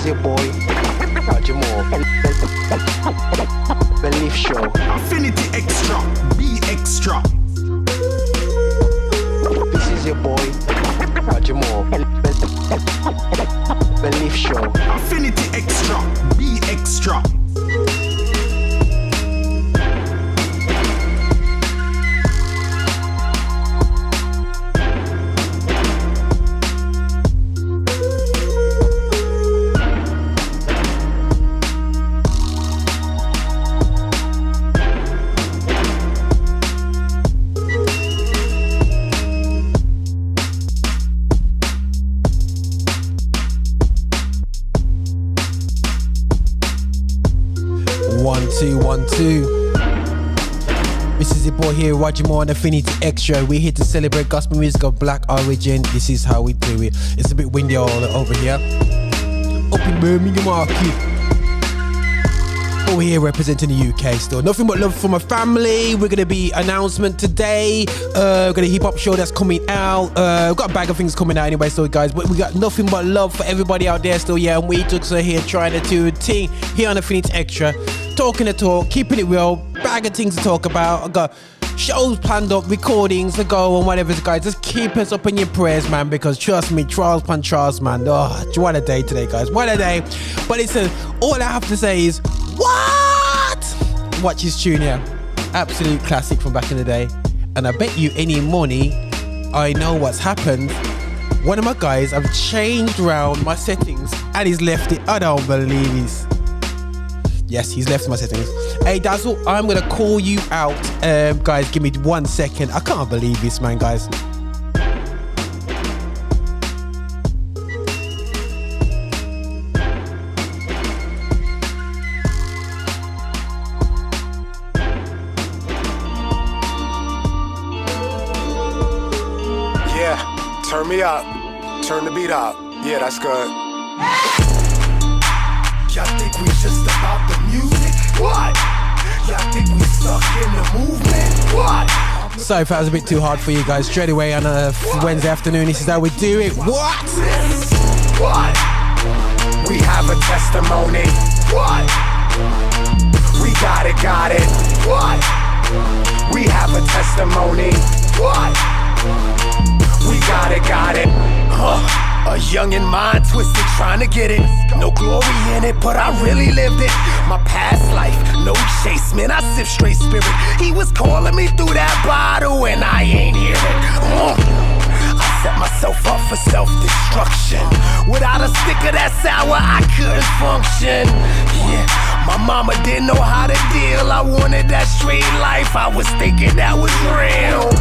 is your boy, Jamal. Belief Show. Affinity Xtra, be extra. This is your boy, Jamal. Belief Show. Affinity Xtra, be extra. One, two. This is your boy here, Roger Moore and Affinity Xtra. We're here to celebrate gospel music of black origin. This is how we do it. It's a bit windy all over here. Up in Birmingham market. But we're here representing the UK still. Nothing but love for my family. We're gonna be announcement today. We've got a hip hop show that's coming out. We've got a bag of things coming out anyway, so guys, but we got nothing but love for everybody out there still, yeah. And we just are here trying to do a thing here on Affinity Xtra. Talking the talk, keeping it real, bag of things to talk about. I got shows planned up, recordings to go and whatever, guys. Just keep us up in your prayers, man, because trust me, trials upon trials, man. Oh, what a day today, guys. What a day. But listen, all I have to say is, what? Watch his tune here. Absolute classic from back in the day. And I bet you any money, I know what's happened. One of my guys, I've changed around my settings and he's left it. I don't believe this. Yes, he's left my settings. Hey, Dazzle, I'm gonna call you out. Guys, give me 1 second. I can't believe this, man, guys. Yeah, turn me up. Turn the beat up. Yeah, that's good. Y'all think we just about the music? What? Y'all think we stuck in the movement? What? Sorry if that was a bit too hard for you guys. Straight away on a Wednesday afternoon, this is how we do it. What? What? We have a testimony. What? We got it. What? We have a testimony. What? We got it. A youngin' mind twisted, trying to get it. No glory in it, but I really lived it. My past life, no chase, man, I sip straight spirit. He was calling me through that bottle and I ain't hear it. I set myself up for self-destruction. Without a stick of that sour, I couldn't function. Yeah, my mama didn't know how to deal. I wanted that straight life, I was thinking that was real.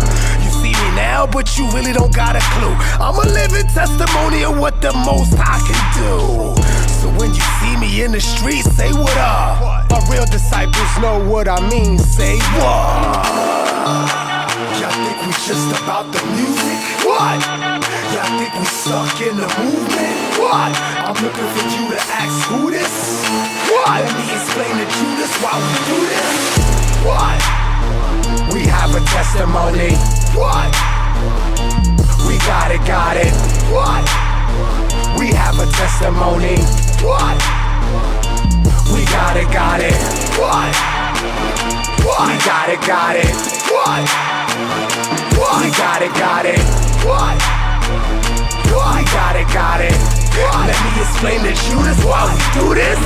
See me now, but you really don't got a clue. I'm a living testimony of what the Most High can do. So when you see me in the street, say what up. My real disciples know what I mean, say what. Y'all think we just about the music? What? Y'all think we stuck in the movement? What? I'm looking for you to ask who this? What? Let me explain to Judas why we do this. What? We have a testimony. What? We got it. What? We have a testimony. What? We got it. What? What? We got it. What? What? We got it. What? What? We got it. What? Let me explain to Judas why we do this.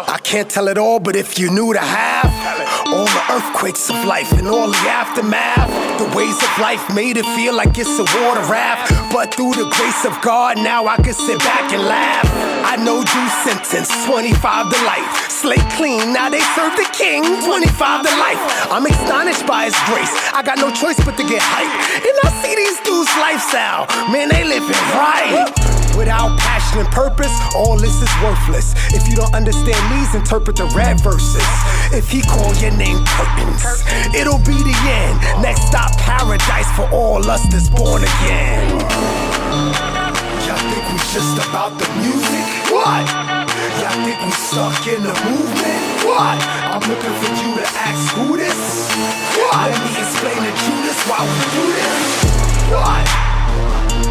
I can't tell it all, but if you knew the half, all the earthquakes of life and all the aftermath, the ways of life made it feel like it's a water raft. But through the grace of God, now I can sit back and laugh. I know you sentenced 25 to life, slate clean, now they serve the king 25 to life. I'm astonished by his grace, I got no choice but to get hype. And I see these dudes' lifestyle, man, they living right. Without passion and purpose, all this is worthless. If you don't understand these, interpret the red verses. If he call your name curtains, it'll be the end. Next stop, paradise for all us that's born again. Y'all think we just about the music? What? Y'all think we stuck in the movement? What? I'm looking for you to ask who this? What? Let me explain to Judas why we do this. What?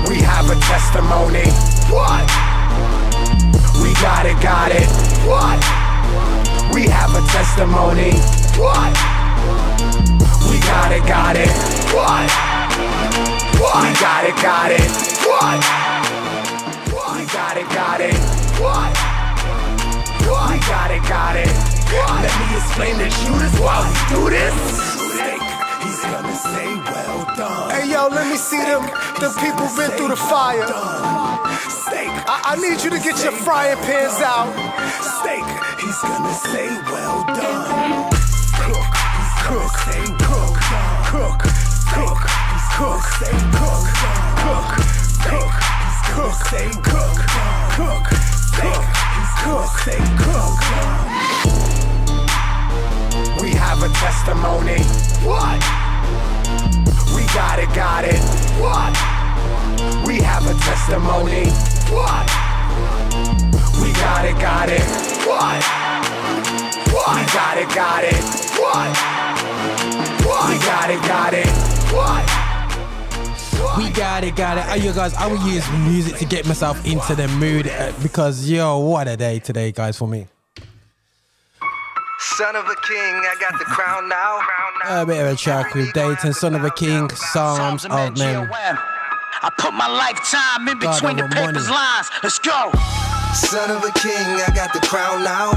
We have a testimony. What? got it. What? We have a testimony. What? We got it. What? We got it. What? We got it. What? We got it. What? Let me explain the shooters why we do this. He's gonna say well done. Hey yo, let me see them people been through the fire. I need you to get your frying pans out. Steak, he's gonna say well done. Cook, we have a testimony. What? We got it. What? We have a testimony. What? We got it. What? We got it. What? We got it. What? We got it. Oh, you guys, I will use music to get myself into the mood because, yo, what a day today, guys, for me. Son of a king, I got the crown now. A bit of a track with Datin, Son of a King, Psalms of Men. I put my lifetime in between the papers lines. Let's go. Son of a king, I got the crown now.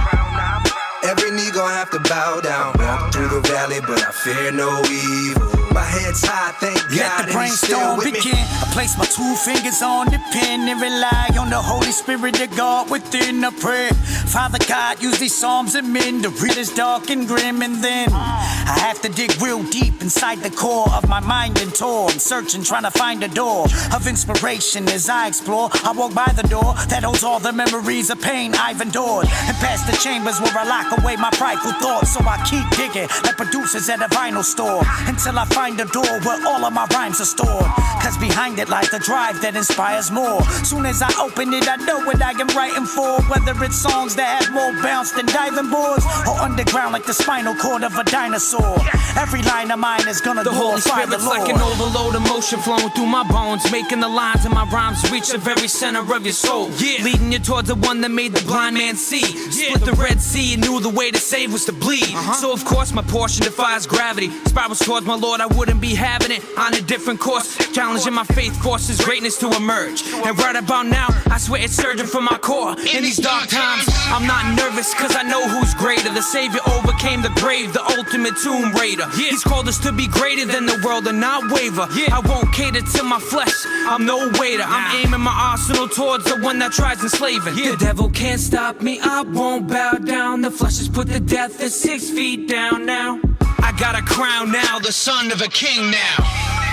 Every knee gon' have to bow down. Walk through the valley, but I fear no evil. My head's high, thank God, Let the brainstorm begin. I place my 2 fingers on the pen and rely on the Holy Spirit to God within the prayer. Father God, use these psalms and men to read us dark and grim, and then I have to dig real deep inside the core of my mind and tour. I'm searching, trying to find a door of inspiration as I explore. I walk by the door that holds all the memories of pain I've endured, and past the chambers where I lock away my prideful thoughts. So I keep digging like producers at a vinyl store until I find a door where all of my rhymes are stored. Cause behind it lies the drive that inspires more. Soon as I open it, I know what I am writing for. Whether it's songs that have more bounce than diving boards, or underground like the spinal cord of a dinosaur. Every line of mine is gonna the Holy glorify the Spirit's Lord. like an overload of motion flowing through my bones, making the lines in my rhymes reach the very center of your soul. Leading you towards the one that made the blind man see. Split the Red Sea and knew the way to save was to bleed. So of course my portion defies gravity. Spirals towards my Lord, I wouldn't be having it on a different course. Challenging my faith forces greatness to emerge. And right about now, I swear it's surging from my core. In these dark times, I'm not nervous cause I know who's greater. The Savior overcame the grave, the ultimate tomb raider. He's called us to be greater than the world and not waver. I won't cater to my flesh, I'm no waiter. I'm aiming my arsenal towards the one that tries enslaving. The devil can't stop me, I won't bow down. The flesh is put to death at 6 feet down now. I got a crown now, the son of a king now.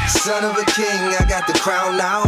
Son of a king, I got the crown now.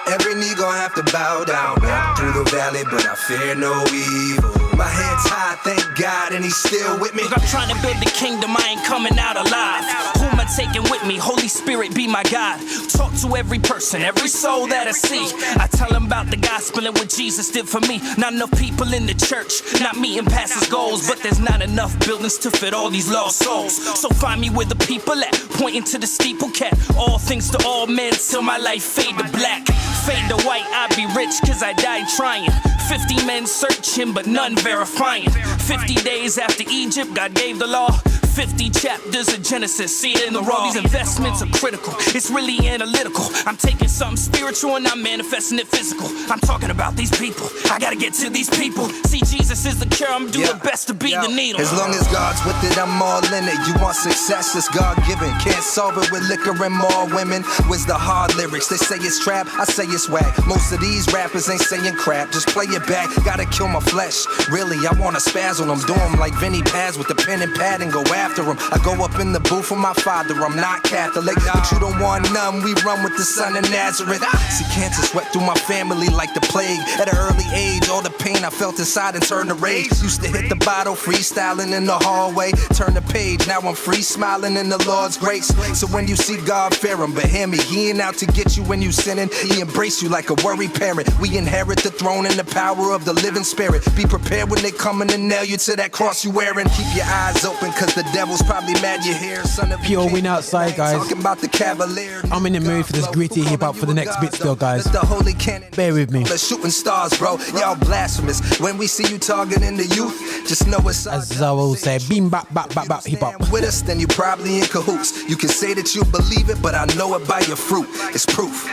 Every knee gon' have to bow down. Walk through the valley, but I fear no evil. My head's high, thank God, and he's still with me. Look, I'm trying to build the kingdom, I ain't coming out alive. Who am I taking with me? Holy Spirit, be my God. Talk to every person, every soul that I see. I tell them about the gospel and what Jesus did for me. Not enough people in the church, not meeting pastors' goals, but there's not enough buildings to fit all these lost souls. So find me where the people at, pointing to the steeple cat. All things to all men till my life fade to black. Fade to white, I be rich cause I died trying. 50 men searching but none verifying. 50 days after Egypt, God gave the law. 50 chapters of Genesis, see it in the raw. These investments are critical, it's really analytical. I'm taking something spiritual and I'm manifesting it physical. I'm talking about these people, I gotta get to these people. See, Jesus is the cure, I'm doing best to be the needle. As long as God's with it, I'm all in it. You want success, it's God-given. Can't solve it with liquor and more women. Where's the hard lyrics? They say it's trap, I say it's whack. Most of these rappers ain't saying crap, just play it back. Gotta kill my flesh, really, I wanna spaz on them. Do them like Vinny Paz with the pen and pad and go after them. I go up in the booth with my father, I'm not Catholic, but you don't want none, we run with the son of Nazareth. See, cancer swept through my family like the plague. At an early age, all the pain I felt inside and turned to rage. Used to hit the bottle, freestyling in the hallway. Turn the page, now I'm free smiling in the Lord's grace. So when you see God, fear him, but hear me, he ain't out to get you when you sinning. He embrace you like a worried parent. We inherit the throne and the power of the living spirit. Be prepared when they coming to nail you to that cross you wearing. Keep your eyes open, cause the devil's probably mad you're here, son of Pure win outside, guys. Talking about the Cavalier. I'm in the mood for this gritty hip-hop for the next bit still, guys. The holy cannon. Bear with me. The shooting stars, bro. Y'all blasphemous. When we see you targeting the youth, just know it's as Zorro say, beam bap bap bap bap hip hop. With us, then you probably in cahoots. You can say that you believe it, but I know it by your fruit. It's proof.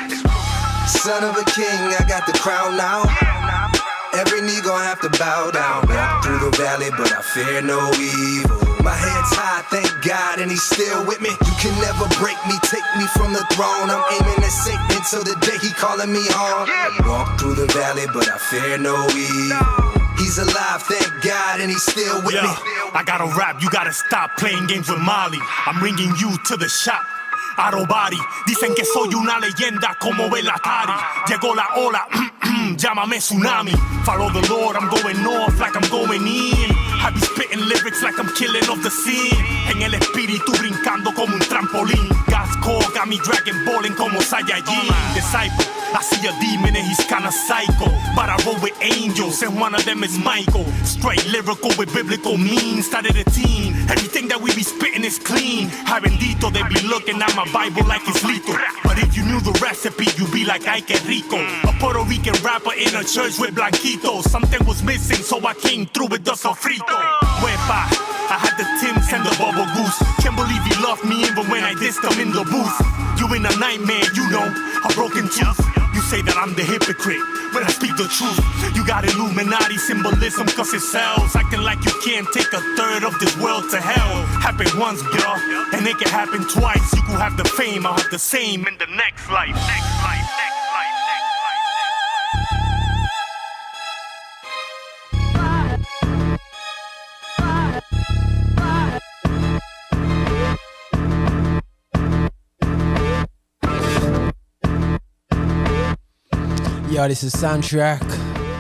Son of a king, I got the crown now. Every knee gon' have to bow down. Walk through the valley, but I fear no evil. My head's high, thank God, and he's still with me. You can never break me, take me from the throne. I'm aiming at Satan until the day he calling me home. Walk through the valley, but I fear no evil. He's alive, thank God, and he's still with me. I gotta rap, you gotta stop playing games with Molly. I'm bringing you to the shop. Arobari, dicen que soy una leyenda como Veira. Llegó la ola, llámame tsunami. Follow the Lord, I'm going off like I'm going in. I be spitting lyrics like I'm killing off the scene. En el espíritu brincando como un trampolín. God's call got me dragon balling como Saiyajin. Disciple, I see a demon and he's kinda psycho. But I roll with angels and one of them is Michael. Straight lyrical with biblical means. Started a teen, everything that we be spitting is clean. Ay bendito, they be looking at my Bible like it's lethal. But if you knew the recipe, you'd be like, ay que rico. A Puerto Rican rapper in a church with blanquitos. Something was missing, so I came through with the sofrito. Wepa, I had the Timbs and the Bubble Goose. Can't believe he loved me even when I dissed him in the booth. You in a nightmare, you know, a broken tooth. You say that I'm the hypocrite, but I speak the truth. You got Illuminati symbolism cause it sells. Acting like you can't take a third of this world to hell. Happened once, bro, and it can happen twice. You could have the fame, I'll have the same in the next life. Next life, next life, Yo, this is soundtrack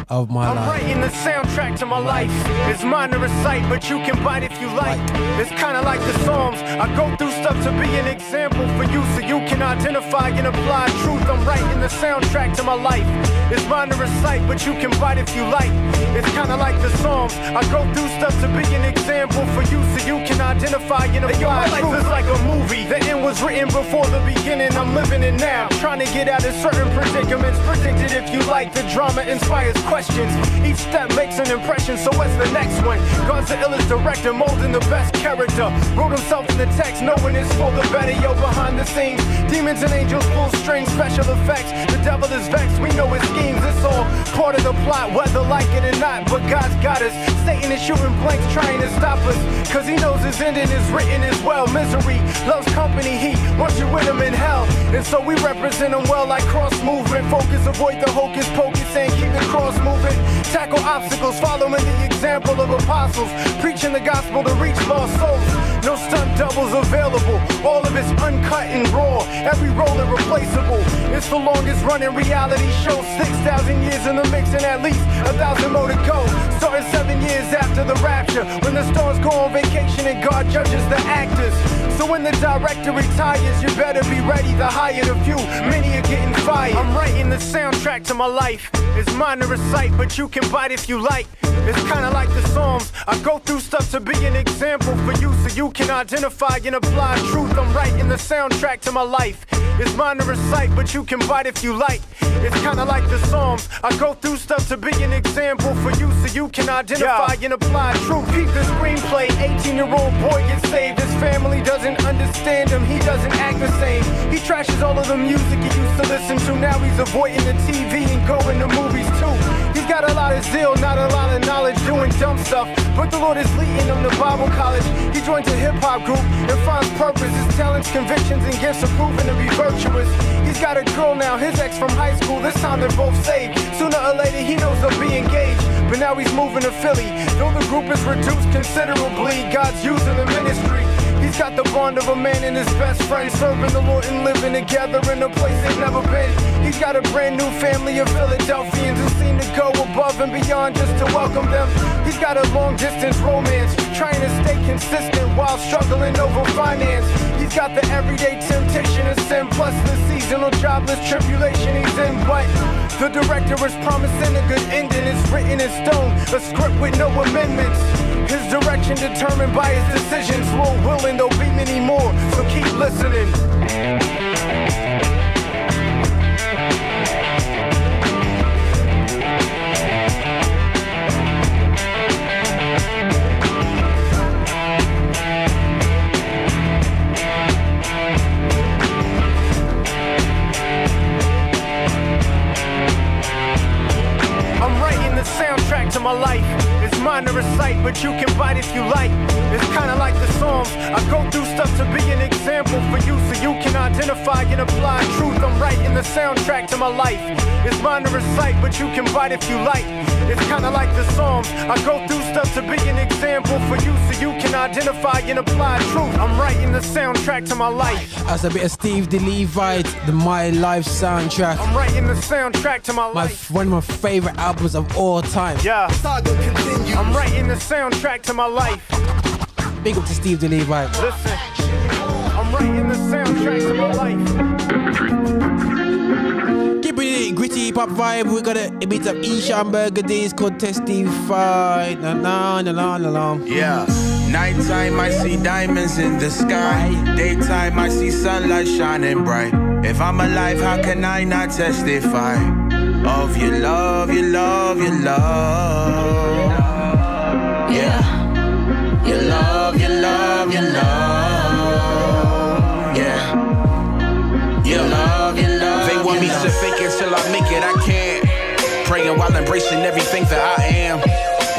of my life. I'm writing the soundtrack to my life. It's mine to recite, but you can bite if you like. It's kinda like the Psalms. I go through stuff to be an example for you so you can identify and apply truth. I'm writing the soundtrack to my life. It's mine to recite, but you can bite if you like. It's kinda like the Psalms. I go through stuff to be an example for you so you can identify and apply truth. Life is like a movie. The end was written before the beginning. I'm living it now. Trying to get out of certain predicaments. Predicted if you like the drama inspires questions. Each step makes an impression, so what's the next one? God's the illest director, molding the best character. Wrote himself in the text, knowing it's for the better. Yo, behind the scenes, demons and angels, full string, special effects. The devil is vexed, we know his schemes. It's all part of the plot, whether like it or not. But God's got us. Satan is shooting blanks, trying to stop us. Cause he knows his ending is written as well. Misery loves company, he wants you with him in hell. And so we represent him well like cross movement. Focus, avoid the hocus pocus and keep the cross moving. Tackle obstacles, following the example of apostles. Preaching the gospel to reach lost souls. No stunt doubles available. All of it's uncut and raw. Every role irreplaceable. It's the longest running reality show. 6,000 years in the mix and at least 1,000 more to go. Starting 7 years after the rapture. When the stars go on vacation and God judges the actors. So when the director retires, you better be ready to hire the few. Many are getting fired. I'm writing the soundtrack to my life. It's mine to recite, but you can bite if you like. It's kinda like the Psalms. I go through stuff to be an example for you so you can identify and apply truth. I'm writing the soundtrack to my life. It's mine to recite, but you can bite if you like. It's kinda like the Psalms. I go through stuff to be an example for you so you can identify and apply truth. Keep the screenplay. 18-year-old boy gets saved. His family doesn't understand him. He doesn't act the same. He trashes all of the music he used to listen to. Now he's avoiding the TV and going to movies too. He's got a lot of zeal, not a lot of knowledge, doing dumb stuff. But the Lord is leading him to Bible college. He joins a hip-hop group and finds purpose. His talents, convictions, and gifts are proven to be virtuous. He's got a girl now, his ex from high school. This time they're both saved. Sooner or later he knows they'll be engaged. But now he's moving to Philly. Though the group is reduced considerably, God's using the ministry. He's got the bond of a man and his best friend, serving the Lord and living together in a place they've never been. He's got a brand new family of Philadelphians who seem to go above and beyond just to welcome them. He's got a long distance romance, trying to stay consistent while struggling over finance. He's got the everyday temptation of sin, plus the seasonal jobless tribulation he's in. But the director is promising a good ending. It's written in stone, a script with no amendments. His direction determined by his decisions. Lord willing, there'll be many more, so keep listening. Soundtrack to my life. It's mine to recite, but you can bite if you like. It's kinda like the Psalms. I go through stuff to be an example for you, so you can identify and apply truth. I'm writing the soundtrack to my life. It's mine to recite, but you can bite if you like. It's kinda like the Psalms. I go through stuff to be an example for you, so you can identify and apply truth. I'm writing the soundtrack to my life. That's a bit of Steve the Levite, the My Life soundtrack. I'm writing the soundtrack to my life. One of my favorite albums of all time. Yeah. I'm writing the soundtrack to my life. Big up to Steve the Levite. Listen, I'm writing the soundtrack to my life. Keep it gritty hip hop vibe. We got a bit of Eshon Burgundy. It's called Testify. Na na na na na. Yeah. Nighttime I see diamonds in the sky. Daytime I see sunlight shining bright. If I'm alive, how can I not testify of your love, your love, your love? Yeah. Your love, your love, your love. Yeah. Your love, your love. They want me to fake it till I make it, I can't. Praying while embracing everything that I am.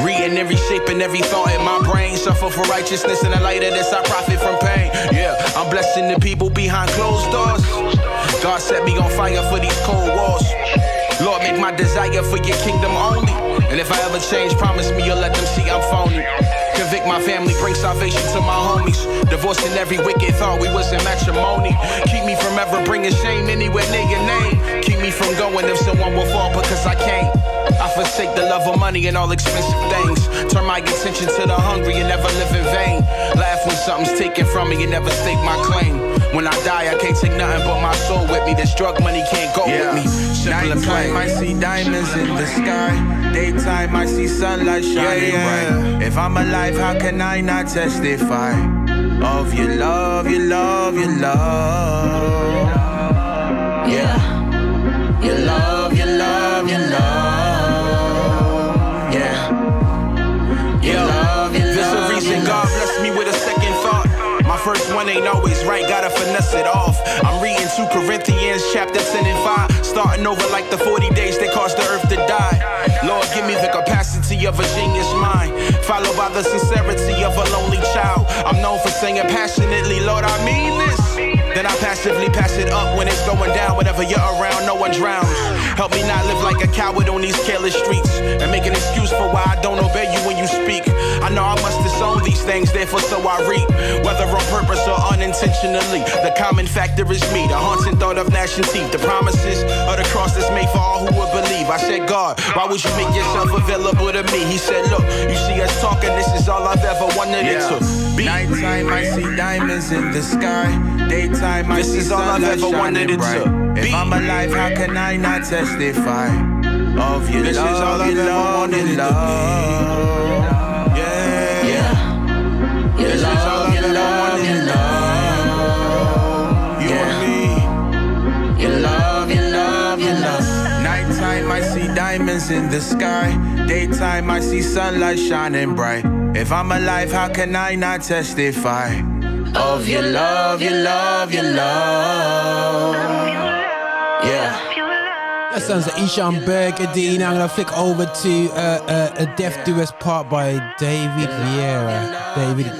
Reading every shape and every thought in my brain. Suffer for righteousness in the light of this, I profit from pain. Yeah, I'm blessing the people behind closed doors. God set me on fire for these cold walls. Lord, make my desire for your kingdom only. And if I ever change, promise me you'll let them see I'm phony. Convict my family, bring salvation to my homies. Divorcing every wicked thought we was in matrimony. Keep me from ever bringing shame anywhere near your name. Keep me from going if someone will fall because I can't. I forsake the love of money and all expensive things. Turn my attention to the hungry and never live in vain. Laugh when something's taken from me and never stake my claim. When I die, I can't take nothing but my soul with me. This drug money can't go with me. Simple and plain. Nighttime I see diamonds in the sky. Daytime I see sunlight shining bright. If I'm alive, how can I not testify of your love, your love, your love? Yeah. Your love, your love, your love. Yeah. Your love, your love. There's a reason God blessed me with a second thought. My first one ain't always right, gotta finesse it off. I'm reading 2 Corinthians chapter 10 and 5. Starting over like the 40 days they caused the earth to die. Lord, give me the capacity of a genius mind, followed by the sincerity of a lonely child. I'm known for singing passionately, Lord, I mean this. Then I passively pass it up when it's going down. Whenever you're around, no one drowns. Help me not live like a coward on these careless streets and make an excuse for why I don't obey you when you speak. I know I must disown these things, therefore so I reap. Whether on purpose or unintentionally, the common factor is me, the haunting thought of gnashing teeth. The promises of the cross that's made for all who would believe. I said, God, why would you make yourself available to me? He said, look, you see us talking, this is all I've ever wanted it to be. Nighttime I see diamonds in the sky. Daytime I see sunlight shining bright. If I'm alive, how can I not testify of your this love, is all I've your ever love, wanted your it to love? Yeah. Your this is all love, I've your ever love, wanted your it to love. You Yeah. and me. Your love, your love, your love. Nighttime I see diamonds in the sky. Daytime I see sunlight shining bright. If I'm alive, how can I not testify of your love, your love, your love? Yeah. That sounds like Eshon Burgundy. Now I'm gonna flick over to a Death Do Us part by David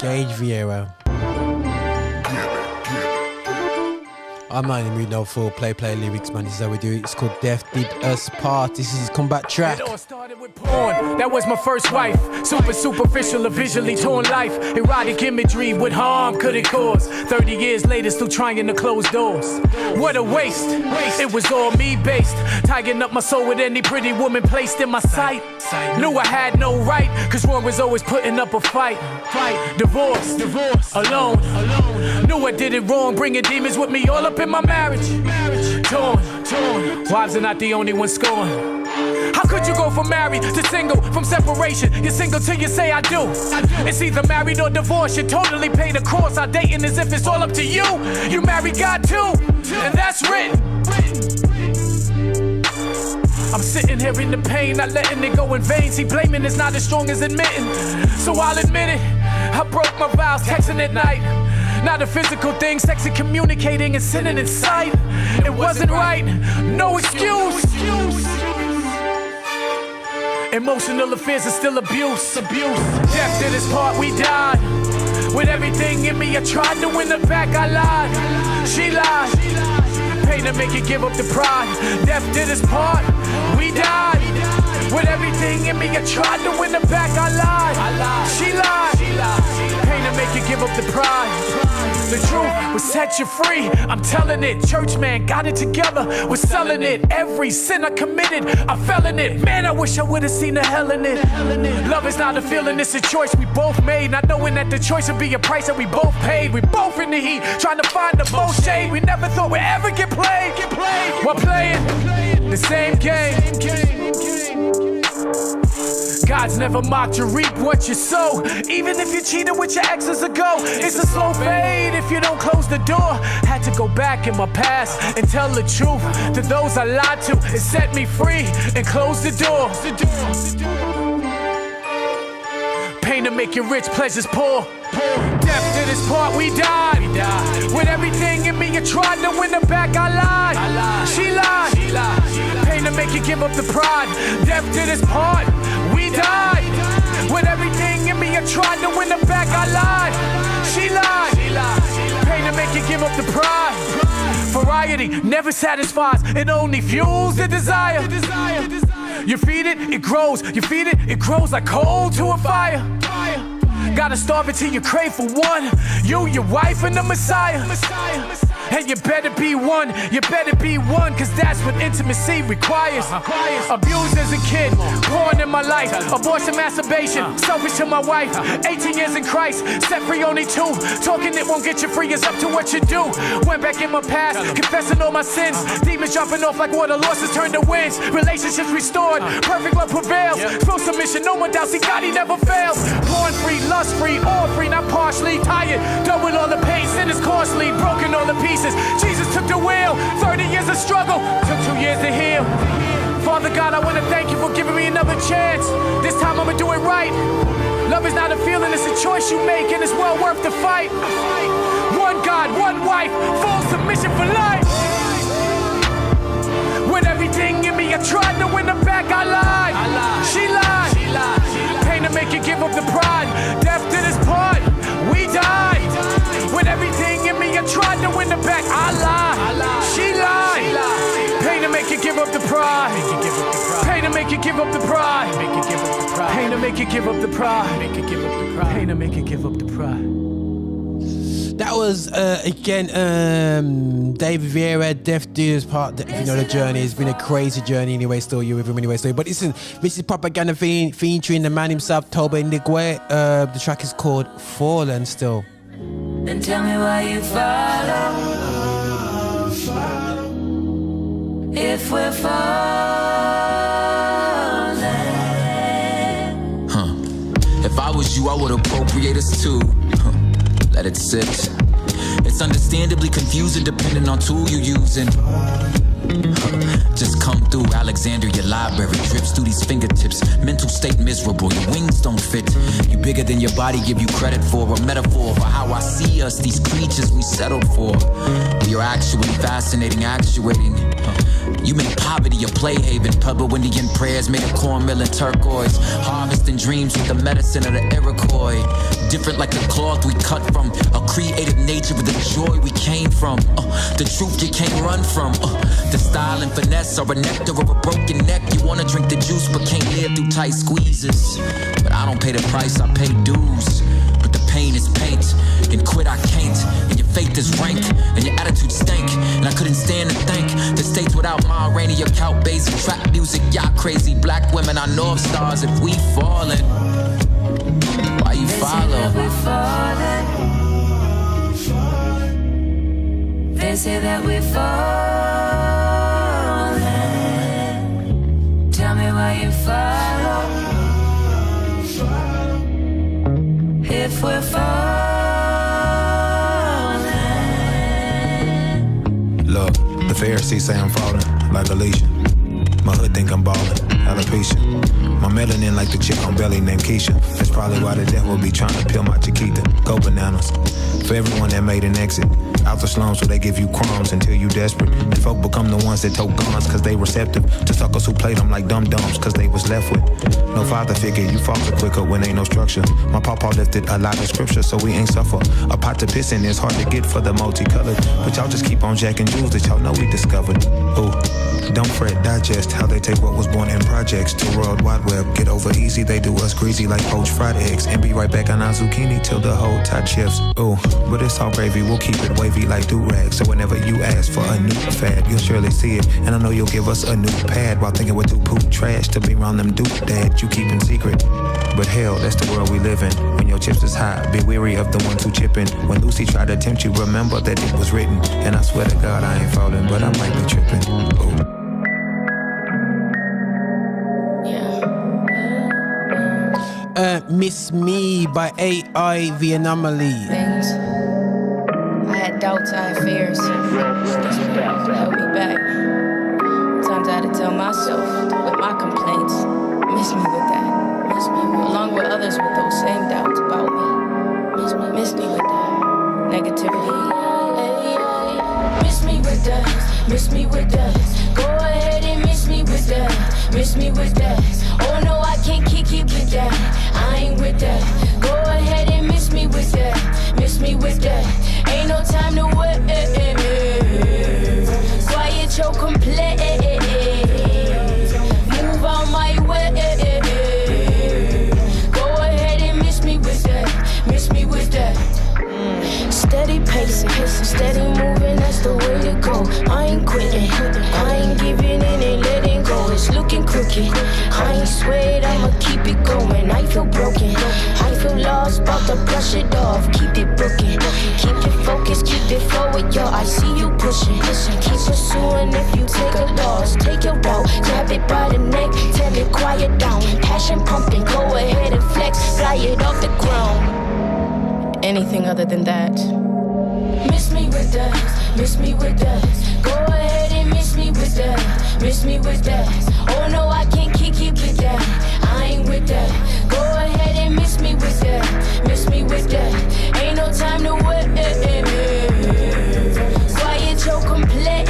Gage Veira. I'm not in the mood no full play lyrics, man. This is how we do it. It's called Death Did Us Part. This is his comeback track. It all started with Porn, that was my first wife. Super superficial, a visually torn life. Erotic imagery, what harm could it cause? 30 years later, still trying to close doors. What a waste. It was all me based. Tying up my soul with any pretty woman placed in my sight. Knew I had no right, cause wrong was always putting up a fight. Divorce, alone. Knew I did it wrong, bringing demons with me all up in my marriage. Torn. Wives are not the only ones scorned. How could you go from married to single, from separation? You're single till you say I do. It's either married or divorced. You totally pay the cost. Our dating as if it's all up to you. You marry God too, and that's written. I'm sitting here in the pain, not letting it go in vain. See, blaming is not as strong as admitting. So I'll admit it, I broke my vows, texting at night. Not a physical thing, sexy communicating and sitting in sight. It wasn't right, no excuse. Emotional affairs are still abuse. Death did his part, we died. With everything in me, I tried to win her back, I lied. She lied. Pain to make you give up the pride. Death did his part, we died. With everything in me, I tried to win her back, I lied. She lied. Pain to make you give up the pride. The truth will set you free, I'm telling it. Church man got it together, we're selling it. Every sin I committed, I fell in it. Man, I wish I would've seen the hell in it. Love is not a feeling, it's a choice we both made. Not knowing that the choice would be a price that we both paid. We both in the heat, trying to find the most shade. We never thought we'd ever get played. We're playing the same game. God's never mocked, you reap what you sow. Even if you cheated with your exes ago, it's a slow fade if you don't close the door. Had to go back in my past and tell the truth to those I lied to. It set me free and closed the door. Pain to make you rich, pleasures poor. Death did his part, we died. With everything in me, you tried to win her back, I lied. She lied. Pain to make you give up the pride. Death did his part, we died. With everything in me, you tried to win her back, I lied. She lied. Pain to make you give up the pride. Variety never satisfies, it only fuels the desire. You feed it, it grows. You feed it, it grows like coal to a fire. Gotta starve it till you crave for one. You, your wife, and the Messiah. And you better be one, cause that's what intimacy requires. Abused as a kid, porn in my life, abortion, masturbation, selfish to my wife. 18 years in Christ, set free only 2. Talking it won't get you free, it's up to what you do. Went back in my past, confessing all my sins. Demons jumping off like water, losses turn to wins. Relationships restored, perfect love prevails. Full submission, no one doubts, see God, he never fails. Porn free, lust free, all free, not partially. Tired, done with all the pain, sin is costly, broken all the pieces. Jesus took the wheel, 30 years of struggle, took 2 years to heal. Father God, I want to thank you for giving me another chance. This time I'ma do it right. Love is not a feeling, it's a choice you make, and it's well worth the fight. One God, one wife, full submission for life. With everything in me, I tried to win her back, I lied. She lied. Pain to make you give up the pride. Death did his part, we died. With everything in me, I tried to win her back, I lied. She lied. Pain to make you give up the pride. Pain to make you give up the pride. Pain to make you give up the pride. Pain to make you give up the pride. That was again David Veira, Death did his part. If you know the journey, it's been a crazy journey anyway. Still, you with him anyway. Still, but listen, this is Propaganda featuring the man himself, Tobe Nwigwe. The track is called Fallen. Still. Then tell me why you follow. If we're falling. If I was you, I would appropriate us too. Let it sit. It's understandably confusing depending on tool you're using. Just come through Alexandria Library, drips through these fingertips. Mental state miserable, your wings don't fit. You bigger than your body, give you credit for. A metaphor for how I see us, these creatures we settled for. We are actually fascinating, actuating. You make poverty a play haven. Pebble Indian prayers made of cornmeal and turquoise. Harvesting dreams with the medicine of the Iroquois. Different like the cloth we cut from. A creative nature with the joy we came from. The truth you can't run from. The style and finesse or a nectar of a broken neck. You wanna drink the juice but can't live through tight squeezes. But I don't pay the price, I pay dues. But the pain is paint, and quit I can't. And your faith is rank, and your attitude stank. And I couldn't stand to thank the states without Ma Rainey, your count basic trap music. Y'all crazy black women are North Stars. If we falling, why you follow? They say that we're falling. Tell me why you follow. If we're falling. Look, the Pharisees say I'm falling like Alicia. My hood think I'm ballin', alopecia. My melanin like the chick on Belly named Keisha. That's probably why the devil be trying to peel my Chiquita. Go bananas. For everyone that made an exit out the slums where they give you crumbs until you desperate. And folk become the ones that tote guns cause they receptive to suckers who played them like dum-dums cause they was left with no father figure. You falter quicker when ain't no structure. My pawpaw lifted a lot of scripture so we ain't suffer. A pot to piss in is hard to get for the multicolored. But y'all just keep on jacking jewels that y'all know we discovered. Ooh, don't fret, digest how they take what was born in projects to World Wide Web. Get over easy, they do us greasy like poached fried eggs. And be right back on our zucchini till the whole tot shifts. Ooh, but it's all gravy, we'll keep it wavy like do-rag. So whenever you ask for a new fad, you'll surely see it. And I know you'll give us a new pad while thinking we're too poop trash to be around them doodads you keep in secret. But hell, that's the world we live in. When your chips is high, be weary of the ones who chip in. When Lucy tried to tempt you, remember that it was written. And I swear to God I ain't falling, but I might be tripping. Ooh. Miss Me by AI, The Anomaly. Things. I had doubts, I had fears. Held me back. Times I had to tell myself with my complaints, miss me with that. Miss me with, along with others with those same doubts about me. Miss me with that. Negativity. Miss me with that. Miss me with that. Go ahead and miss me with that. Miss me with that. Oh no, I can't kick it with that. I ain't with that. Go ahead and miss me with that. Miss me with that. Ain't no time to wait. Quiet your complaint. Move out my way. Go ahead and miss me with that. Miss me with that. Steady pacing, steady moving, that's the way to go. I ain't quitting, I ain't giving in and letting go. It's looking crooked, I ain't swayed, I'ma keep it going. I feel broken, I feel lost, about to brush it off. Keep it booking, keep it focused, keep it forward, yo. I see you pushing, keep pursuing. If you take a loss, take your route, grab it by the neck, tell it quiet down. Passion pumping, go ahead and flex, fly it off the ground. Anything other than that. Miss me with that, miss me with that. Go ahead and miss me with that, miss me with that. Oh no, I can't kick it with that. I ain't with that. Go ahead and miss me with that, miss me with that. Ain't no time to wait. Quiet your complaint.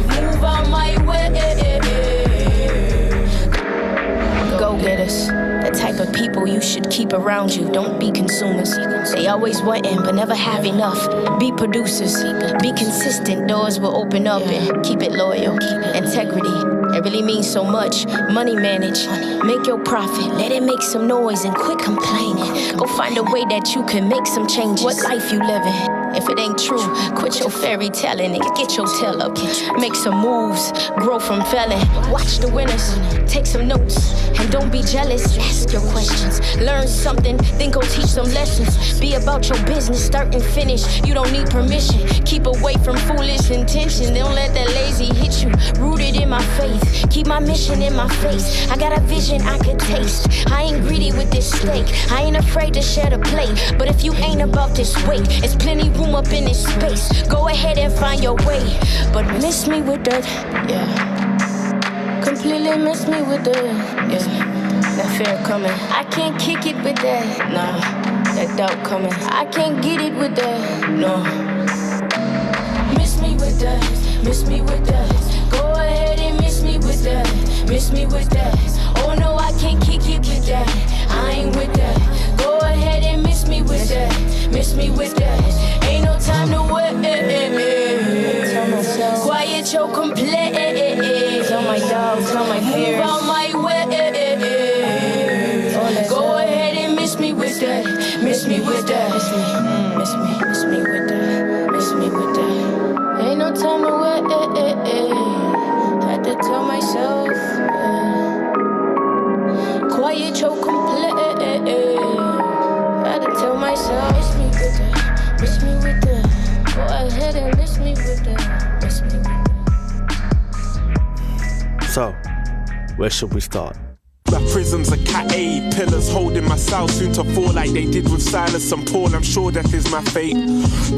Move out my way. Go get us. The type of people you should keep around you. Don't be consumers. They always wanting but never have enough. Be producers. Be consistent. Doors will open up and keep it loyal. Integrity. It really means so much. Money manage. Make your profit. Let it make some noise and quit complaining. Go find a way that you can make some changes. What life you living? If it ain't true, quit your fairy telling and get your tail up. Make some moves, grow from failing. Watch the winners, take some notes, and don't be jealous. Ask your questions, learn something, then go teach some lessons. Be about your business, start and finish. You don't need permission. Keep away from foolish intention. Don't let that lazy hit you. Rooted in my faith, keep my mission in my face. I got a vision I could taste. I ain't greedy with this steak. I ain't afraid to share the plate. But if you ain't about this weight, it's plenty room up in this space. Go ahead and find your way, but miss me with that, yeah. Completely miss me with that, yeah. That fear coming, I can't kick it with that, nah. That doubt coming, I can't get it with that, no. Miss me with that, miss me with that. Go ahead and miss me with that, miss me with that. Oh no, I can't kick it with that, I ain't with that. Go ahead and miss me with that, miss me with that. Ain't no time to wait. Quiet your complaint. Tell my dogs, tell my fears. Move out my way. Go ahead and miss me with that, miss me with that. Miss me with that, miss me with that. Ain't no time to wait. Had to tell myself. Quiet your complaint. Had to tell myself. Miss me with that, miss me with that. Go ahead and miss me with that, miss me with that. So, where should we start? My prisms are Cat A, pillars holding my cell soon to fall like they did with Silas and Paul. I'm sure death is my fate.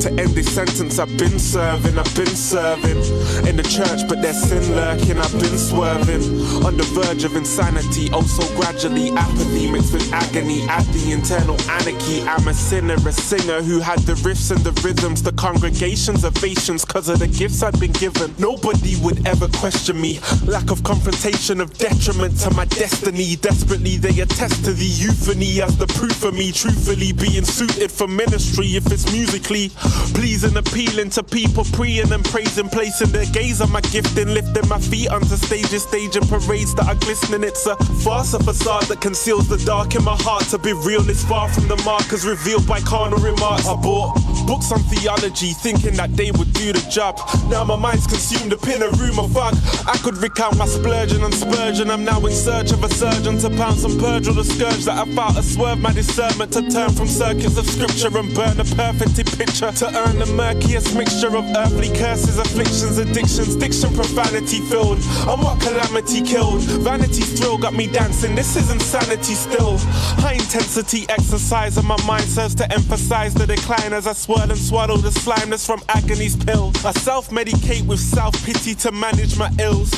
To end this sentence, I've been serving in the church, but there's sin lurking. I've been swerving on the verge of insanity. Oh, so gradually, apathy mixed with agony. At the internal anarchy, I'm a singer who had the riffs and the rhythms, the congregation's ovations, cause of the gifts I'd been given. Nobody would ever question me. Lack of confrontation of detriment to my destiny. Desperately they attest to the euphony as the proof of me truthfully being suited for ministry. If it's musically pleasing, appealing to people, preying and praising, placing their gaze on my gifting, lifting my feet onto stages, staging parades that are glistening. It's a farce, a facade that conceals the dark in my heart. To be real is far from the markers revealed by carnal remarks. I bought books on theology thinking that they would do the job. Now my mind's consumed up in a room of fog. I could recount my splurging and spurging. I'm now in search of a surgeon to pound some purge or the scourge that I felt to swerve my discernment, to turn from circuits of scripture and burn a perfect picture, to earn the murkiest mixture of earthly curses, afflictions, addictions, diction, profanity filled. And what calamity killed? Vanity's thrill got me dancing, this is insanity still. High intensity exercise and my mind serves to emphasize the decline as I swirl and swallow the slime that's from agony's pill. I self-medicate with self-pity to manage my ills.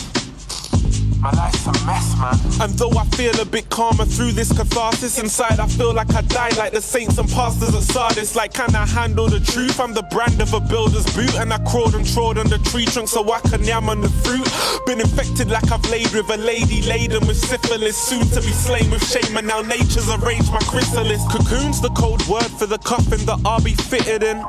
My life's a mess, man. And though I feel a bit calmer through this catharsis, inside I feel like I died like the saints and pastors at Sardis. Like, can I handle the truth? I'm the brand of a builder's boot, and I crawled and trod on the tree trunk so I can yam on the fruit. Been infected like I've laid with a lady laden with syphilis, soon to be slain with shame, and now nature's arranged my chrysalis. Cocoon's the code word for the coffin that I'll be fitted in,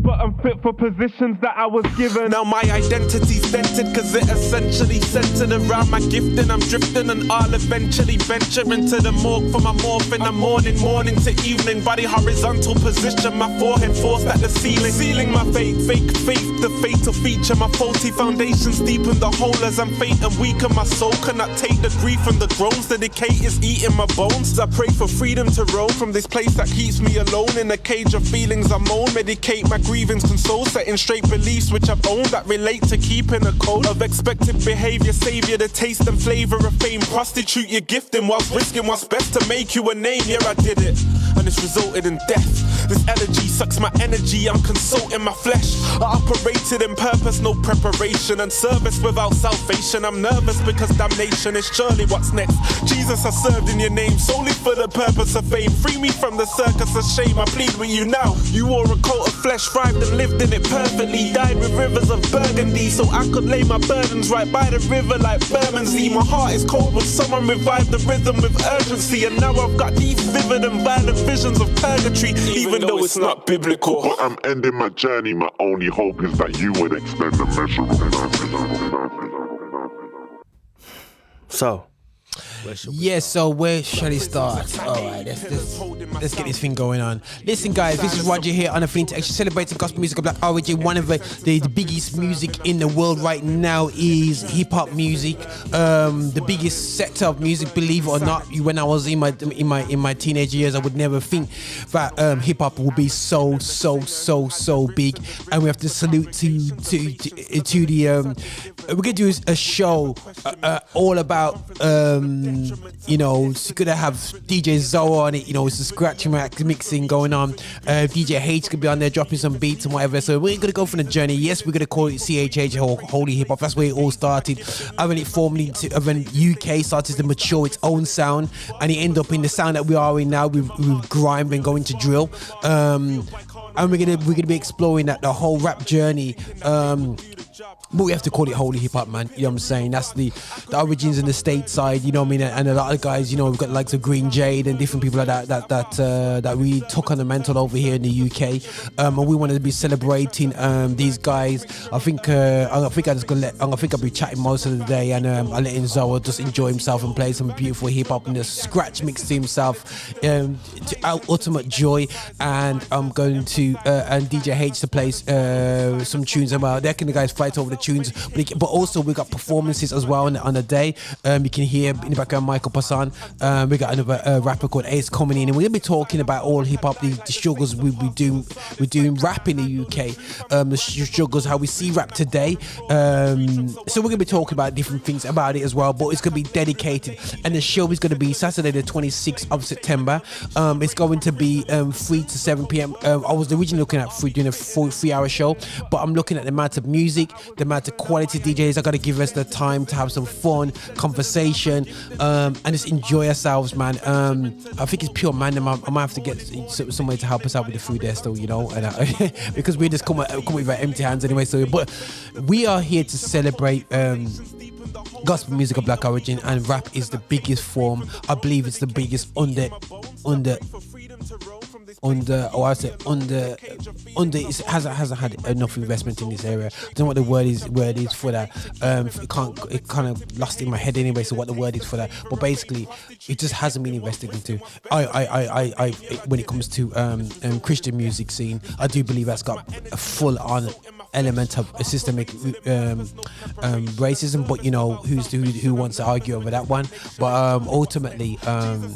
but I'm fit for positions that I was given. Now my identity's dented cause it essentially centered around my gifting. I'm drifting and I'll eventually venture into the morgue for my morphine. I'm morning to evening, body horizontal position, my forehead forced at the ceiling, sealing my fake faith, the fatal feature. My faulty foundations deepen the hole as I'm faint and weak, and my soul cannot take the grief and the groans. The decay is eating my bones. I pray for freedom to roam from this place that keeps me alone in a cage of feelings I moan. Medicate my grievance, console, setting straight beliefs which I've owned that relate to keeping a code of expected behavior. Savior the taste and flavor of fame, prostitute your gifting whilst risking what's best to make you a name. Yeah, I did it, and it's resulted in death. This elegy sucks my energy, I'm consulting my flesh. I operated in purpose, no preparation, and service without salvation. I'm nervous because damnation is surely what's next. Jesus, I served in your name solely for the purpose of fame. Free me from the circus of shame, I plead with you now. You wore a coat of flesh, thrived and lived in it perfectly. Died with rivers of Burgundy so I could lay my burdens right by the river like Bermondsey. My heart is cold when someone revived the rhythm with urgency, and now I've got these vivid and violent visions of purgatory, even though it's not biblical. But I'm ending my journey, my only hope is that you would extend the measure of So, so where shall it start? Alright, let's get this thing going on. Listen guys, this is Roger here on Affinity Extra, celebrating gospel music of Black origin. One of the biggest music in the world right now is hip-hop music. The biggest sector of music, believe it or not. When I was in my teenage years, I would never think that hip-hop would be so big. And we have to salute to the we're gonna do a show all about it's gonna have DJ ZORRO on it. It's a scratching mixing going on. DJ Haych could be on there dropping some beats and whatever. So we're gonna go from the journey. Yes, we're gonna call it CHH or Holy Hip Hop. That's where it all started. When UK started to mature its own sound, and it ended up in the sound that we are in now with grime and going to drill. And we're gonna be exploring that the whole rap journey. But we have to call it holy hip hop, man. You know what I'm saying? That's the origins in the stateside. You know what I mean? And a lot of guys, you know, we've got likes of Green Jade and different people like that we took on the mantle over here in the UK. And we wanted to be celebrating these guys. I think I'll be chatting most of the day, and I'll let ZORRO just enjoy himself and play some beautiful hip hop and just scratch mix to himself, to our ultimate joy. And I'm going to and DJ Haych to play some tunes. And they can the guys fight over the tunes, but also we got performances as well on the day. You can hear in the background Michael Personne. We got another rapper called Ace coming in, and we're gonna be talking about all hip hop, the struggles we're doing rap in the UK, the struggles, how we see rap today. So we're gonna be talking about different things about it as well, but it's gonna be dedicated, and the show is gonna be Saturday the 26th of September. It's going to be 3 to 7 p.m. I was originally looking at doing a 3-hour show, but I'm looking at the amount of music, the amount of quality DJs. I gotta give us the time to have some fun conversation, and just enjoy ourselves, man. I think it's pure man. I might have to get somebody to help us out with the food there still, you know, and because we just come with our empty hands anyway. So, but we are here to celebrate gospel music of black origin, and rap is the biggest form. I believe it's the biggest it hasn't had enough investment in this area. I don't know what the word is for that. It kind of lost in my head anyway. So what the word is for that? But basically, it just hasn't been invested into. I when it comes to Christian music scene, I do believe that's got a full-on element of a systemic racism, but you know, who wants to argue over that one? But ultimately,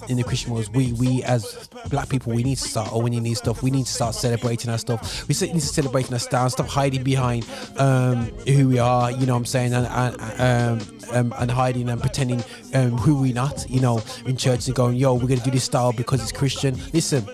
in the Christian world, we as black people, we need to start owning these stuff. We need to start celebrating our stuff. We need to celebrate our style, stop hiding behind who we are, you know what I'm saying, and hiding and pretending who we're not, you know, in church and going, yo, we're gonna do this style because it's Christian. Listen,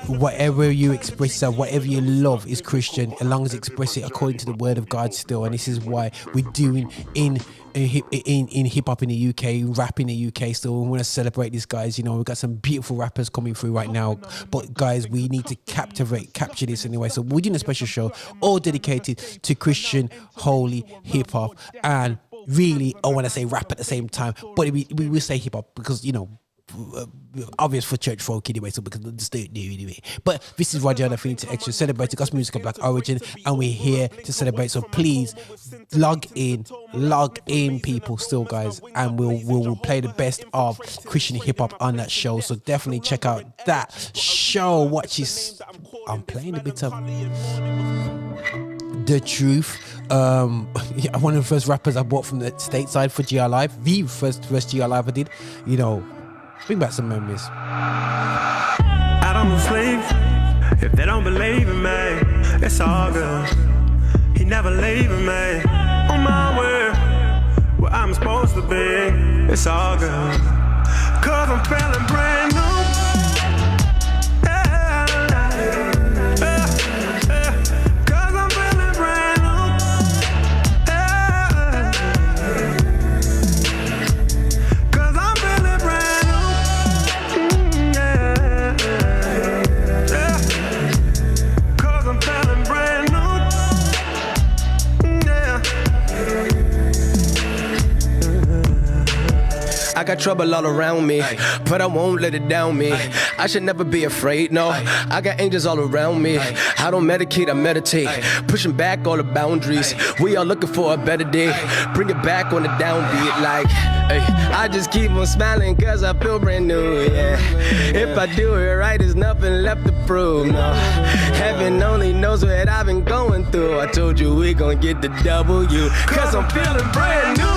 whatever you express, whatever you love is Christian, as long as you express it according to the word of God still. And this is why we're doing in hip hop in the UK, rap in the UK still. We want to celebrate these guys. You know, we've got some beautiful rappers coming through right now, but guys, we need to capture this anyway. So we're doing a special show all dedicated to Christian holy hip hop, and really I want to say rap at the same time, but we will say hip hop because, you know, obvious for church folk anyway, so because just do it anyway. But this is Ayarna for T.R.U.T.H, celebrating gospel music of black origin, and we're here to celebrate. So please log in people still, guys, and we'll play the best of Christian hip hop on that show. So definitely check out that show. Watch this. I'm playing a bit of The Truth. One of the first rappers I bought from the stateside for GR Live, the first GR Live I did, you know. Bring back some memories. I don't slave. If they don't believe in me, it's all good. He never leaving me. On my way, where I'm supposed to be, it's all good. Cause I'm feeling brand new. I got trouble all around me, but I won't let it down me. I should never be afraid, no. I got angels all around me. I don't medicate, I meditate. Pushing back all the boundaries. We all looking for a better day. Bring it back on the downbeat like, hey, I just keep on smiling cause I feel brand new, yeah. If I do it right, there's nothing left to prove, no. Heaven only knows what I've been going through. I told you we gon' get the W, cause I'm feeling brand new.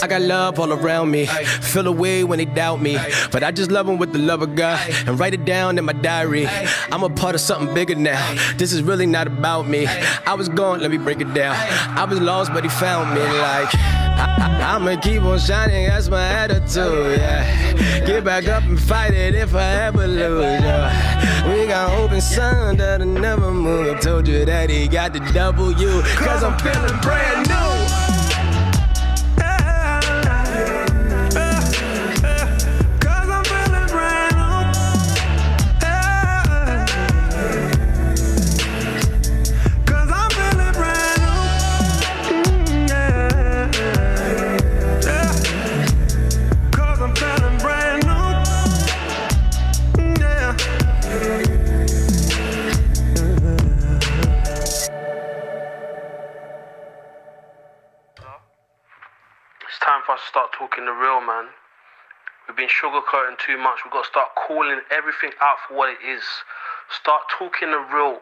I got love all around me, feel away when they doubt me, but I just love them with the love of God, and write it down in my diary. I'm a part of something bigger now, this is really not about me. I was gone, let me break it down. I was lost, but he found me like, I'ma keep on shining, that's my attitude, yeah. Get back up and fight it if I ever lose, yeah. We got open sun that'll never move. Told you that he got the W, cause I'm feeling brand new. For us to start talking the real, man. We've been sugarcoating too much. We've got to start calling everything out for what it is. Start talking the real.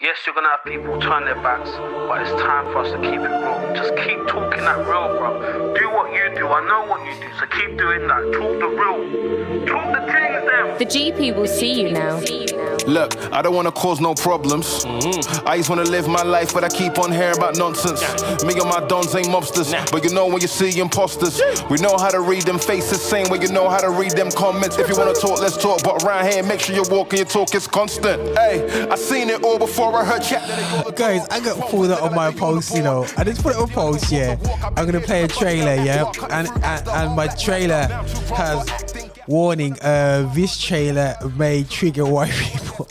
Yes, you're gonna have people turn their backs, but it's time for us to keep it real. Just keep talking that real, bro. Do what you do. I know what you do, so keep doing that. Talk the real. Talk the things them. The GP will see you now. Look, I don't wanna cause no problems. I just wanna live my life, but I keep on hearing about nonsense. Me and my dons ain't mobsters, but you know when you see imposters. We know how to read them faces, same way you know how to read them comments. If you wanna talk, let's talk, but around here, make sure you walk and your talk is constant. Hey, I seen it all before I heard chat. Guys, I got pulled out on my post, you know. I just put it on post, yeah. I'm gonna play a trailer, yeah. And my trailer has warning, this trailer may trigger white people.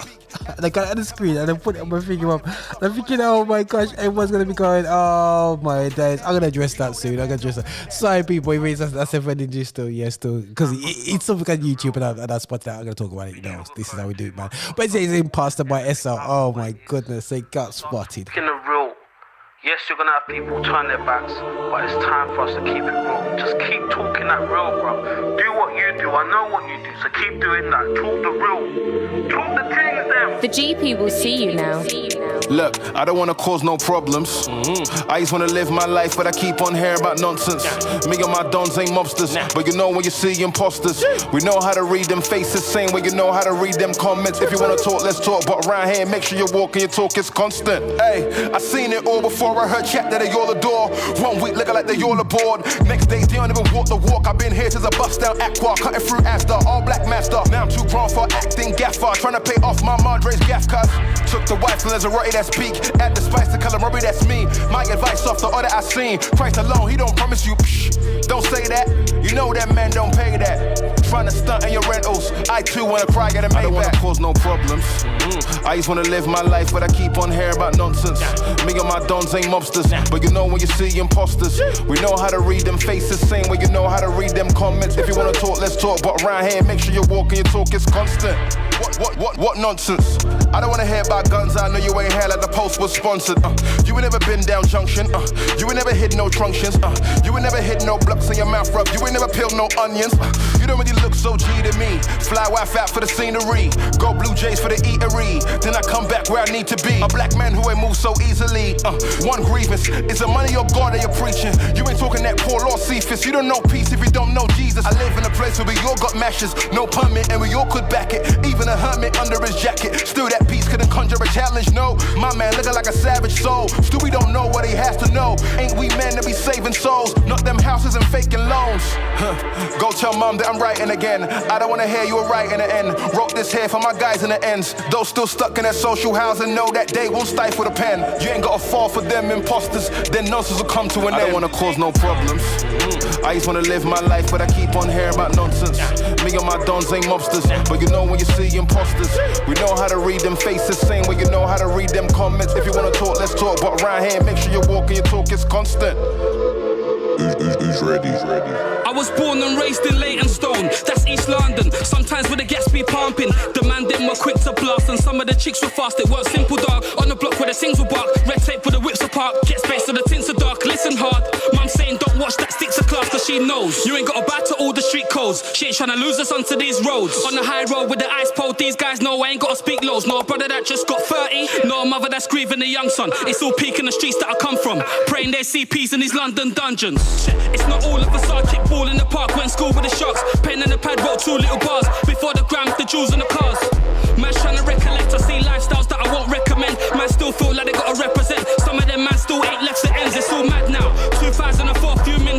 And I got it on the screen and I put it on my finger up. And I'm thinking, oh my gosh, everyone's gonna be going, oh my days. I'm gonna address that soon. I'm gonna address that. Sorry, people, it means that's offending you still, yeah, still. Because it's something on YouTube and I spotted that. I'm gonna talk about it, you know. This is how we do it, man. But it says Imposter by Eshon. Oh my goodness, they got spotted. In the real. Yes, you're gonna have people turn their backs, but it's time for us to keep it real. Just keep talking that real, bro. Do what you do. I know what you do, so keep doing that. Talk the real. Talk the things them. The GP will see you now. Look, I don't wanna cause no problems. I just wanna live my life, but I keep on hearing about nonsense. Me and my dons ain't mobsters, but you know when you see imposters. We know how to read them faces, same way you know how to read them comments. If you wanna talk, let's talk, but around here, make sure you walk and your talk is constant. Hey, I seen it all before I heard chat that they all adore. 1 week looking like they all aboard. Next day, they don't even walk the walk. I've been here since I bust down Aqua, cutting through Astor, all black master. Now I'm too grown for acting gaffer, trying to pay off my Madre's gaff cuz. Took the wife from Lazaroti that speak. Add the spice to calamari, that's me. My advice off the order I seen. Christ alone, he don't promise you. Don't say that. You know that man don't pay that. Trying to stunt in your rentals. I too wanna cry, get a Maybach. I don't wanna cause no problems. I just wanna live my life, but I keep on hearing about nonsense. Me and my dons ain't mobsters, but you know when you see imposters. We know how to read them faces, same way you know how to read them comments. If you wanna talk, let's talk, but around here, make sure you walk and your talk is constant. What nonsense? I don't wanna hear about guns, I know you ain't here like the post was sponsored. You ain't never been down junction, you ain't never hit no truncheons, you ain't never hit no blocks in your mouth rub, you ain't never peeled no onions. You don't really look so G to me. Fly Wi-Fi for the scenery, go Blue Jays for the eatery. Then I come back where I need to be. A black man who ain't move so easily. One grievance is the money or God that you're preaching. You ain't talking that poor Lord Cephas. You don't know peace if you don't know Jesus. I live in a place where we all got mashes, no permit, and we all could back it. Even a hermit under his jacket, still that peace couldn't conjure a challenge. No, my man looking like a savage soul. Still we don't know what he has to know. Ain't we men to be saving souls? Not them houses and faking loans. Go tell mom that I'm writing again. I don't wanna hear you were right in the end. Wrote this here for my guys in the ends. Those still stuck in that social housing know that they won't stifle the pen. You ain't gotta fall for them imposters, then nonsense will come to an end. I don't wanna cause no problems. I just wanna live my life, but I keep on hearing about nonsense. Me and my dons ain't mobsters, but you know when you see imposters. We know how to read them faces, same way you know how to read them comments. If you wanna talk, let's talk, but around here, make sure you walk and your talk is constant. Who's ready? I was born and raised in Leytonstone, that's East London. Sometimes with the gas be pumping, the man them were quick to blast, and some of the chicks were fast. It weren't simple, dog. On the block where the sings will bark, red tape for the whips apart. Get space so the tints are dark. Listen hard, mum saying don't watch that, stick to class, cause she knows you ain't got to bow to all the street codes. She ain't trying to lose us onto these roads. On the high road with the ice pole, these guys know I ain't got to speak lows. No brother that just got 30, no mother that's grieving the young son. It's all peak in the streets that I come from, praying they see peace in these London dungeons. It's not all of us, I kick ball in the park, went school with the sharks. Pen and the pad, wrote 2 little bars. Before the gram, the jewels and the cars. Man's trying to recollect, I see lifestyles that I won't recommend. Man still feel like they gotta represent. Some of them man still ain't left the ends, it's all mad now. 2004, few minutes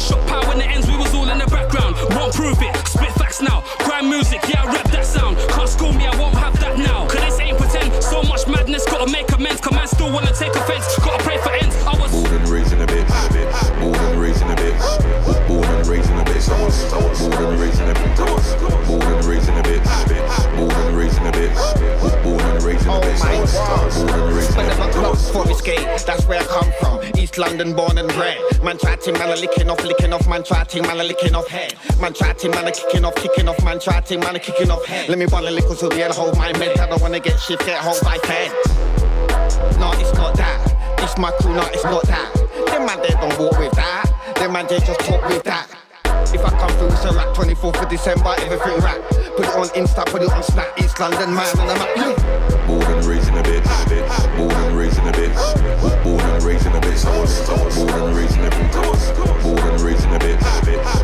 music, yeah, I rap that sound. Can't school me, I won't have that now. Cause this ain't pretend, so much madness, gotta make amends. Command still wanna take offense, gotta pray for ends. I was born and raised in a bitch, born and raised in a bitch, born and raised in a bitch. I was born and raised in a bitch, born and raised in a bitch, born and raised in a bitch, born and raised in a bitch. I was born and raised in a bitch. Forest Gate, that's where I come from. East London, born and bred. Man chatting, man a licking off, man chatting, man a licking off head. Man chatting, man a kicking off, man chatting, man a kicking off head. Let me bun a little to the end, hold my med. I don't wanna get shit, get hold by fed. No, it's not that. It's my crew, no, it's not that. Them man they don't walk with that. Them man they just talk with that. If I come through, it's a rap. 24th of December, everything rap. Put it on Insta, put it on Snap. East London man on the map. Born and raised in a bitch, born and raised in a bitch, born and raised in a bitch. I was born and raised in a bitch, born and raised in a bitch,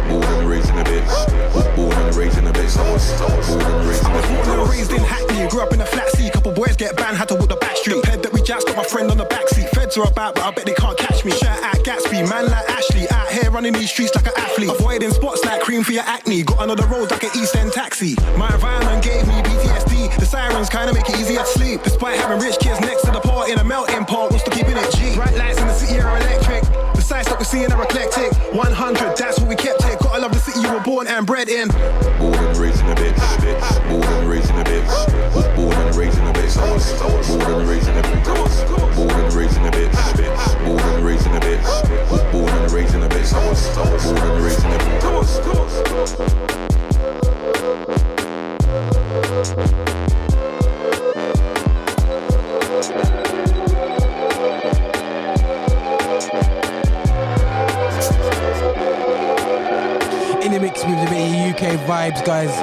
born and raised in a bitch, born and raised in a bitch. I was born and raised in a bitch. Born and raised in Hackney, grew up in a flat sea. Couple boys get banned, had to walk the back street. Head that we jazzed, got my friend on the backseat. Feds are about, but I bet they can't catch me. Shout out Gatsby, man like Ashley, out here running these streets like an athlete. Avoiding spots like cream for your acne. Got under the roads like an East End taxi. My environment gave me PTSD. The sirens kinda make it easier to sleep. Despite having rich kids next to the pot in a melting pot, what's to keeping it G? Bright lights in the city are electric. The sights that we're seeing are eclectic. 100, that's what we kept it. Gotta love the city you were born and bred in. Born and raised in a bitch, born and raised in a bitch, born and raised in a bitch. I was born and raised in a bitch, born and raised in a bitch, born and raised in a bitch, born and raised in a bitch. I was born and raised in a bitch. In the mix with a bit of UK vibes, guys.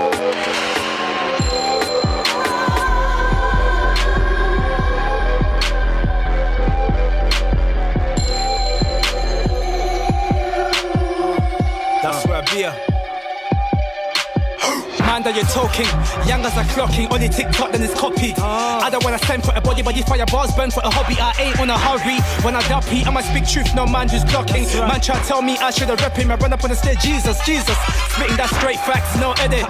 That's where I be. Man that you're talking, young as a clocking, only TikTok then it's copy. I don't wanna send for a body fire bars, burn for a hobby. I ain't on a hurry. When I duppy, I'ma speak truth, no man who's blocking. Right. Man try to tell me I should've rep him, I run up on the stage, Jesus. Spitting that straight facts, no edit.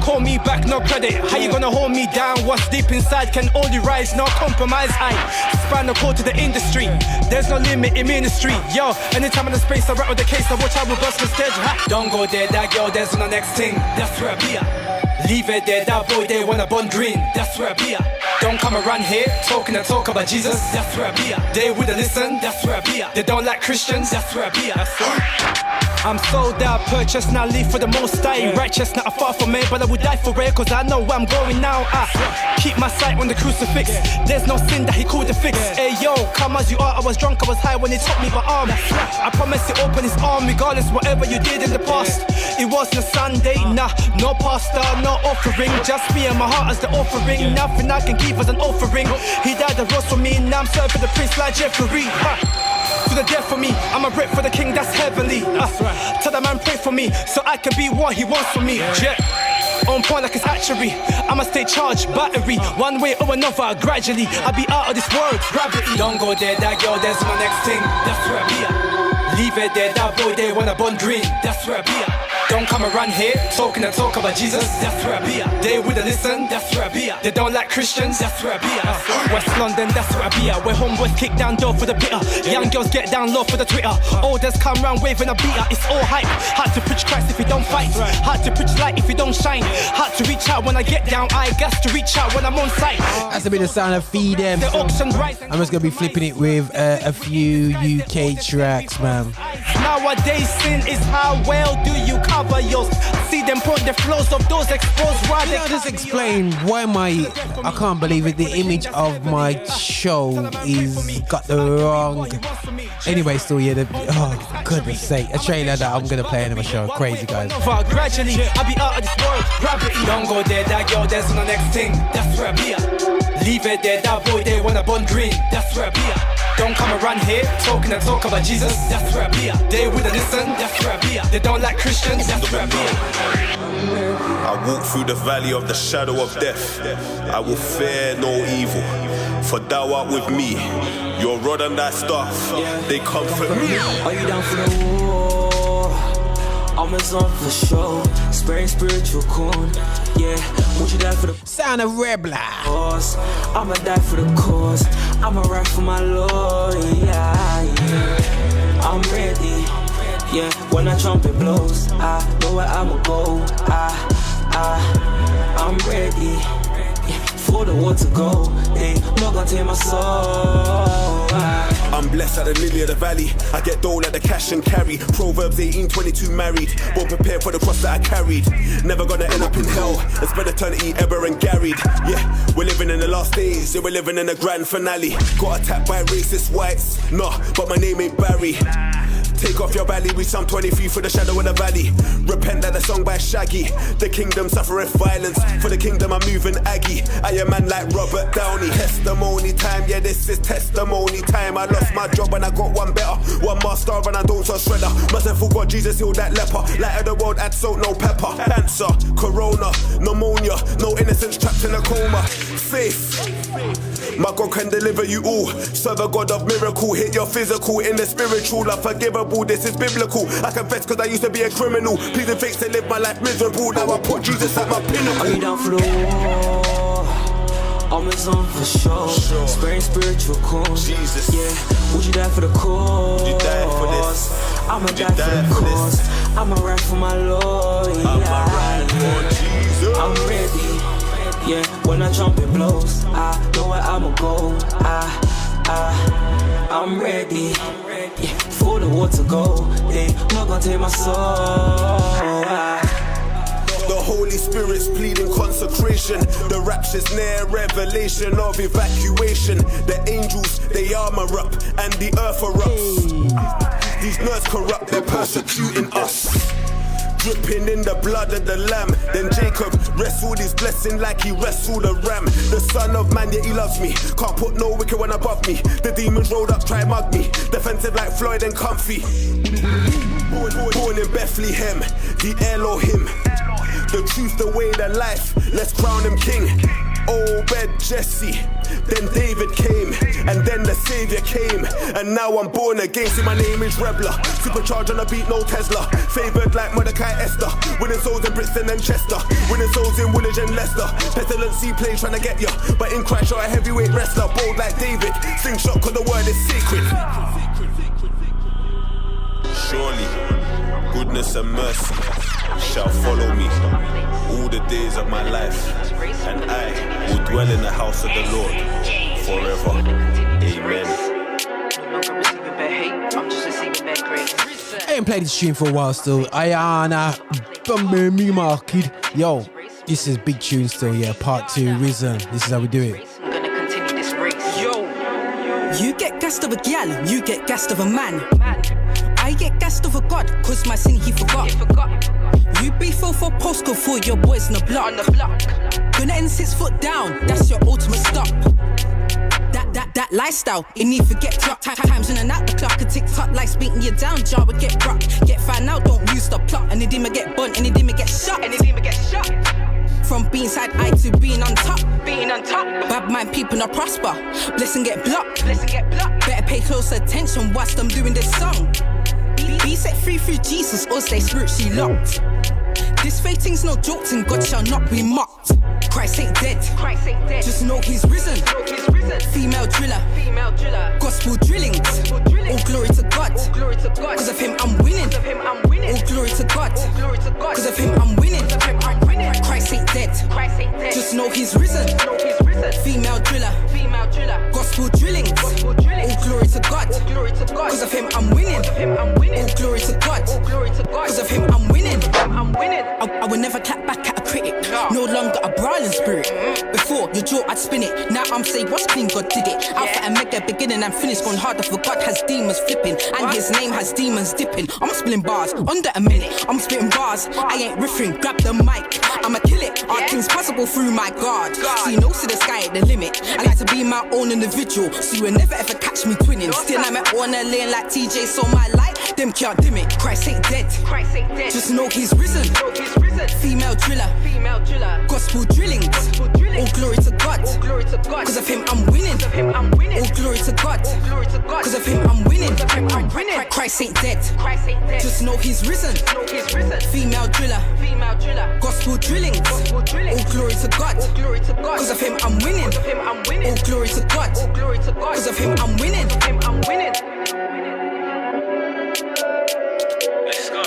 Call me back, no credit. How you gonna hold me down? What's deep inside can only rise, no compromise. I span the cord to the industry. There's no limit in ministry. Yo, anytime in the space I rattle the case, I watch how we bust the stage. Don't go there, that girl, there's on the next thing. That's where I be at. Leave it there, that boy, they wanna bond green. That's where I be at. Don't come around here talking and talk about Jesus. That's where I be at. They wouldn't listen. That's where I be at. They don't like Christians. That's where I be at. I'm sold out, purchased, now leave for the most high. Righteous, not far from it, but I would die for it, cause I know where I'm going now. I keep my sight on the crucifix. There's no sin that he called the fix. Hey yo, come as you are, I was drunk, I was high when he took me by arm. I promise to open his arm, regardless whatever you did in the past. It wasn't a Sunday, nah, no pastor, no offering. Just me and my heart as the offering. Nothing I can give as an offering. He died and rose for me, now I'm serving the prince like Jeffrey. To the death for me, I'm a rep for the king, that's heavenly. Tell the man pray for me, so I can be what he wants for me. Yeah. On point like it's hatchery, I'ma stay charged, battery. One way or another, gradually I'll be out of this world, gravity. Don't go there, that girl, there's my next thing. That's where I be at. Leave it there, that boy, they wanna bond green. That's where I be at. Don't come around here talking and talk about Jesus. That's where I be at. They wouldn't listen. That's where I be at. They don't like Christians. That's where I be at. West London. That's where I be at. Where homeboys kick down door for the bitter. Young girls get down low for the Twitter. Olders come round waving a beater. It's all hype. Hard to preach Christ if you don't fight. Hard to preach light if you don't shine. Hard to reach out when I get down. I got to reach out when I'm on site. That's a bit of sound of Feed Them. The auction rise. I'm just gonna be flipping it with a few UK tracks, man. Nowadays sin is how well do you cover yours. See them put the flows of those exposed. Why they just explain why I can't believe it. The image of my show is got the wrong. Anyway, still oh goodness sake, a trailer that I'm gonna play in my show. Crazy guys. Gradually, I'll be out of this world. Gravity. Don't go there, that girl, there's on the next thing. That's where I be at. Leave it there, that boy, they wanna bond green. That's where I be at. Don't come around here talking and talk about Jesus. That's where I be at. They wouldn't listen. That's where I be at. They don't like Christians. That's where I be at. I walk through the valley of the shadow of death. I will fear no evil, for thou art with me. Your rod and thy staff, they comfort me. Are you down for the war? I'm as on for show. Spraying spiritual corn. Yeah, for the sound of Reblah. cause. I'ma die for the cause. I'ma ride for my Lord. Yeah. I'm ready. Yeah, when the trumpet blows, I know where I'ma go. I'm ready. Yeah, for the war to go. They not gonna take my soul. I'm blessed at the lily of the valley. I get dole at the cash and carry. Proverbs 18:22 married. Won't prepare for the cross that I carried. Never gonna end up in hell and spend eternity ever and garried. Yeah, we're living in the last days. Yeah, we're living in the grand finale. Got attacked by racist whites. Nah, but my name ain't Barry. Take off your valley, reach some 23 for the shadow of the valley. Repent that the song by Shaggy. The kingdom suffereth violence. For the kingdom I'm moving Aggie. I am man like Robert Downey. Testimony time, yeah, this is testimony time. I lost my job and I got one better. One more star and I don't sell shredder. Must have forgot Jesus healed that leper. Light of the world, add salt, no pepper. Cancer, corona, pneumonia. No innocence trapped in a coma. Faith. My God can deliver you all. Serve a God of miracle. Hit your physical in the spiritual. Unforgivable, this is biblical. I confess cause I used to be a criminal. Pleading fakes to live my life miserable. Now I put Jesus at my pinnacle. Are you down for the war? I'm his on for sure. Spraying spiritual cause. Jesus. Yeah, would you die for the cause? Would you die for this? I'ma die for the cause. I'ma ride for my Lord. Yeah. I'ma ride for Jesus. I'm ready. Yeah, when the trumpet blows, I know where I'ma go. I'm ready. Yeah, for the war to go. They not gonna take my soul. The Holy Spirit's pleading consecration. The rapture's near, revelation of evacuation. The angels, they armor up, and the earth erupts. These nerds corrupt, they're persecuting us. Dripping in the blood of the lamb. Then Jacob wrestled his blessing like he wrestled a ram. The son of man, yeah, he loves me. Can't put no wicked one above me. The demons rolled up, try mug me. Defensive like Floyd and comfy. Born in Bethlehem, the Elohim. The truth, the way, the life. Let's crown him king. Obed, Jesse, then David came, and then the Savior came, and now I'm born again. See, my name is Reblah, supercharged on a beat, no Tesla. Favored like Mordecai, Esther, winning souls in Brixton and Chester, winning souls in Woolwich and Leicester. Pestilency play trying to get ya, but in Christ you're a heavyweight wrestler. Bold like David, sing shot cause the word is sacred. Surely, goodness and mercy shall follow me all the days of my life, and I will dwell in the house of the Lord forever. Amen. I ain't played this tune for a while still. Ayarna, Burgundy Market. Yo, this is big tune still, yeah. Part 2, Risen. This is how we do it. I'm gonna continue this race. Yo, you get gassed of a gal, you get gassed of a man. I get gassed of a God, cause my sin he forgot. You be full for postcode for your boys on the block. Gonna end 6 foot down, that's your ultimate stop. That lifestyle, it need to get dropped. Times in and out the clock, a tick-tock like beating you down, jar would get rocked. Get found out, don't use the plot. Any demon get burnt, any demon get shot. From being side eye to being on top. Bad mind people not prosper. Blessing get blocked. Better pay close attention whilst I'm doing this song. Be set free through Jesus or stay spiritually locked. This fate thing's no joke and God shall not be mocked. Christ ain't dead. Just know he's risen. Female driller. Gospel drillings. All glory to God. Cause of him I'm winning. All glory to God. Cause of him I'm winning. Christ ain't dead. Just know he's risen. Female driller. Gospel drillings. All glory to God. Cause of him I'm winning. All glory to God. Cause of him I'm winning. I will never clap back at a critic. No longer a brawling spirit. Before your jaw I'd spin it. Now I'm saying what's clean, God did it. Alpha and Mega beginning and finish. Gone harder for God has demons flipping. And his name has demons dipping. I'm spilling bars under a minute. I'm spitting bars, I ain't riffing. Grab the mic, I'ma kill it. All things possible through my God. See no to the sky at the limit. I like to be my own individual, so you will never ever catch me twinning. Still I'm at on a lane like TJ, so my light, them can't dim it. Christ ain't dead. Just know he's risen. Female driller. Gospel drillings. All glory to God. Cause of him I'm winning. All glory to God. Cause of him I'm winning. Christ ain't dead. Just know he's risen. Female driller. Gospel drillings. All glory to God. Cause of him, I'm winning. All glory to God. Cause of him, I'm winning. Let's go.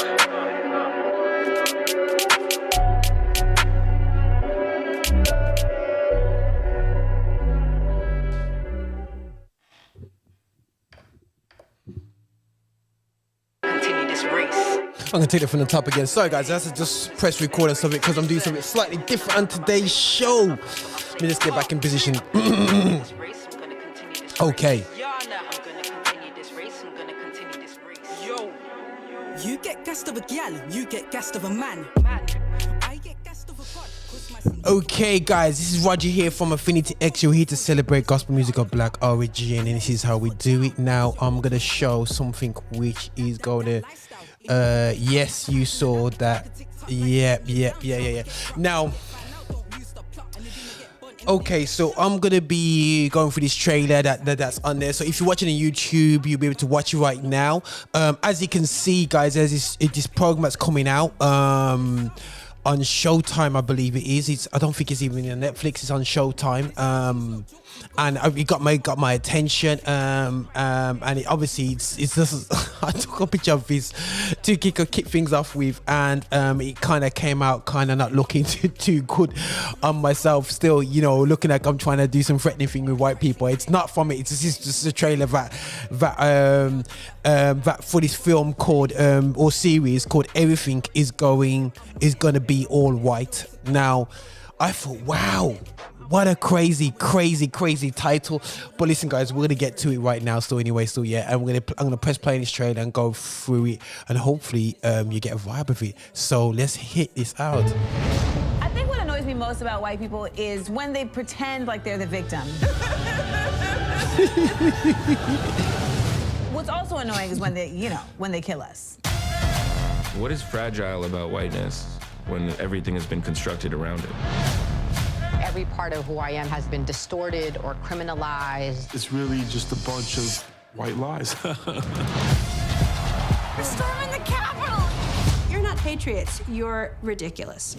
I'm gonna take it from the top again. Sorry guys, I have to just press record and something because I'm doing something slightly different on today's show. Let me just get back in position. Okay. You get gassed of a gal, you get gassed of a man. I get gassed of a god. Okay guys, this is Roger here from Affinity X. You're here to celebrate gospel music of black origin, and this is how we do it. Now I'm gonna show something which is gonna yes, you saw that. Yeah. Now, okay, so I'm gonna be going through this trailer that's on there. So if you're watching on YouTube, you'll be able to watch it right now. As you can see, guys, there's this program that's coming out on Showtime, I believe it is. I don't think it's even on Netflix. It's on Showtime. And it got my attention. And it obviously it's just I took a picture of this to kick things off with, and it kind of came out kind of not looking too good on myself. Still, you know, looking like I'm trying to do some threatening thing with white people. It's not from it. It's just a trailer that for this film called or series called Everything is gonna be all white. Now, I thought, wow, what a crazy title. But listen, guys, we're gonna get to it right now. I'm gonna press play in this trailer and go through it, and hopefully you get a vibe of it. So let's hit this out. I think what annoys me most about white people is when they pretend like they're the victim. What's also annoying is when they kill us. What is fragile about whiteness when everything has been constructed around it? Every part of who I am has been distorted or criminalized. It's really just a bunch of white lies. We're storming the Capitol! You're not patriots, you're ridiculous.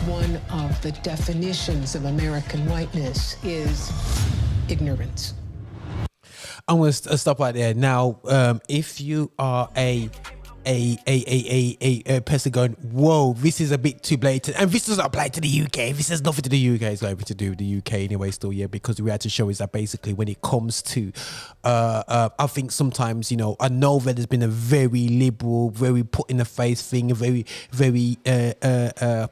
One of the definitions of American whiteness is ignorance. I'm gonna stop right there. Now, if you are a person going, whoa, this is a bit too blatant, and this doesn't apply to the UK. This has nothing to do with the UK. It's got everything to do with the UK anyway. Still, yeah, because the reality show is that basically when it comes to, I think sometimes, you know, I know that there's been a very liberal, very put in the face thing, a very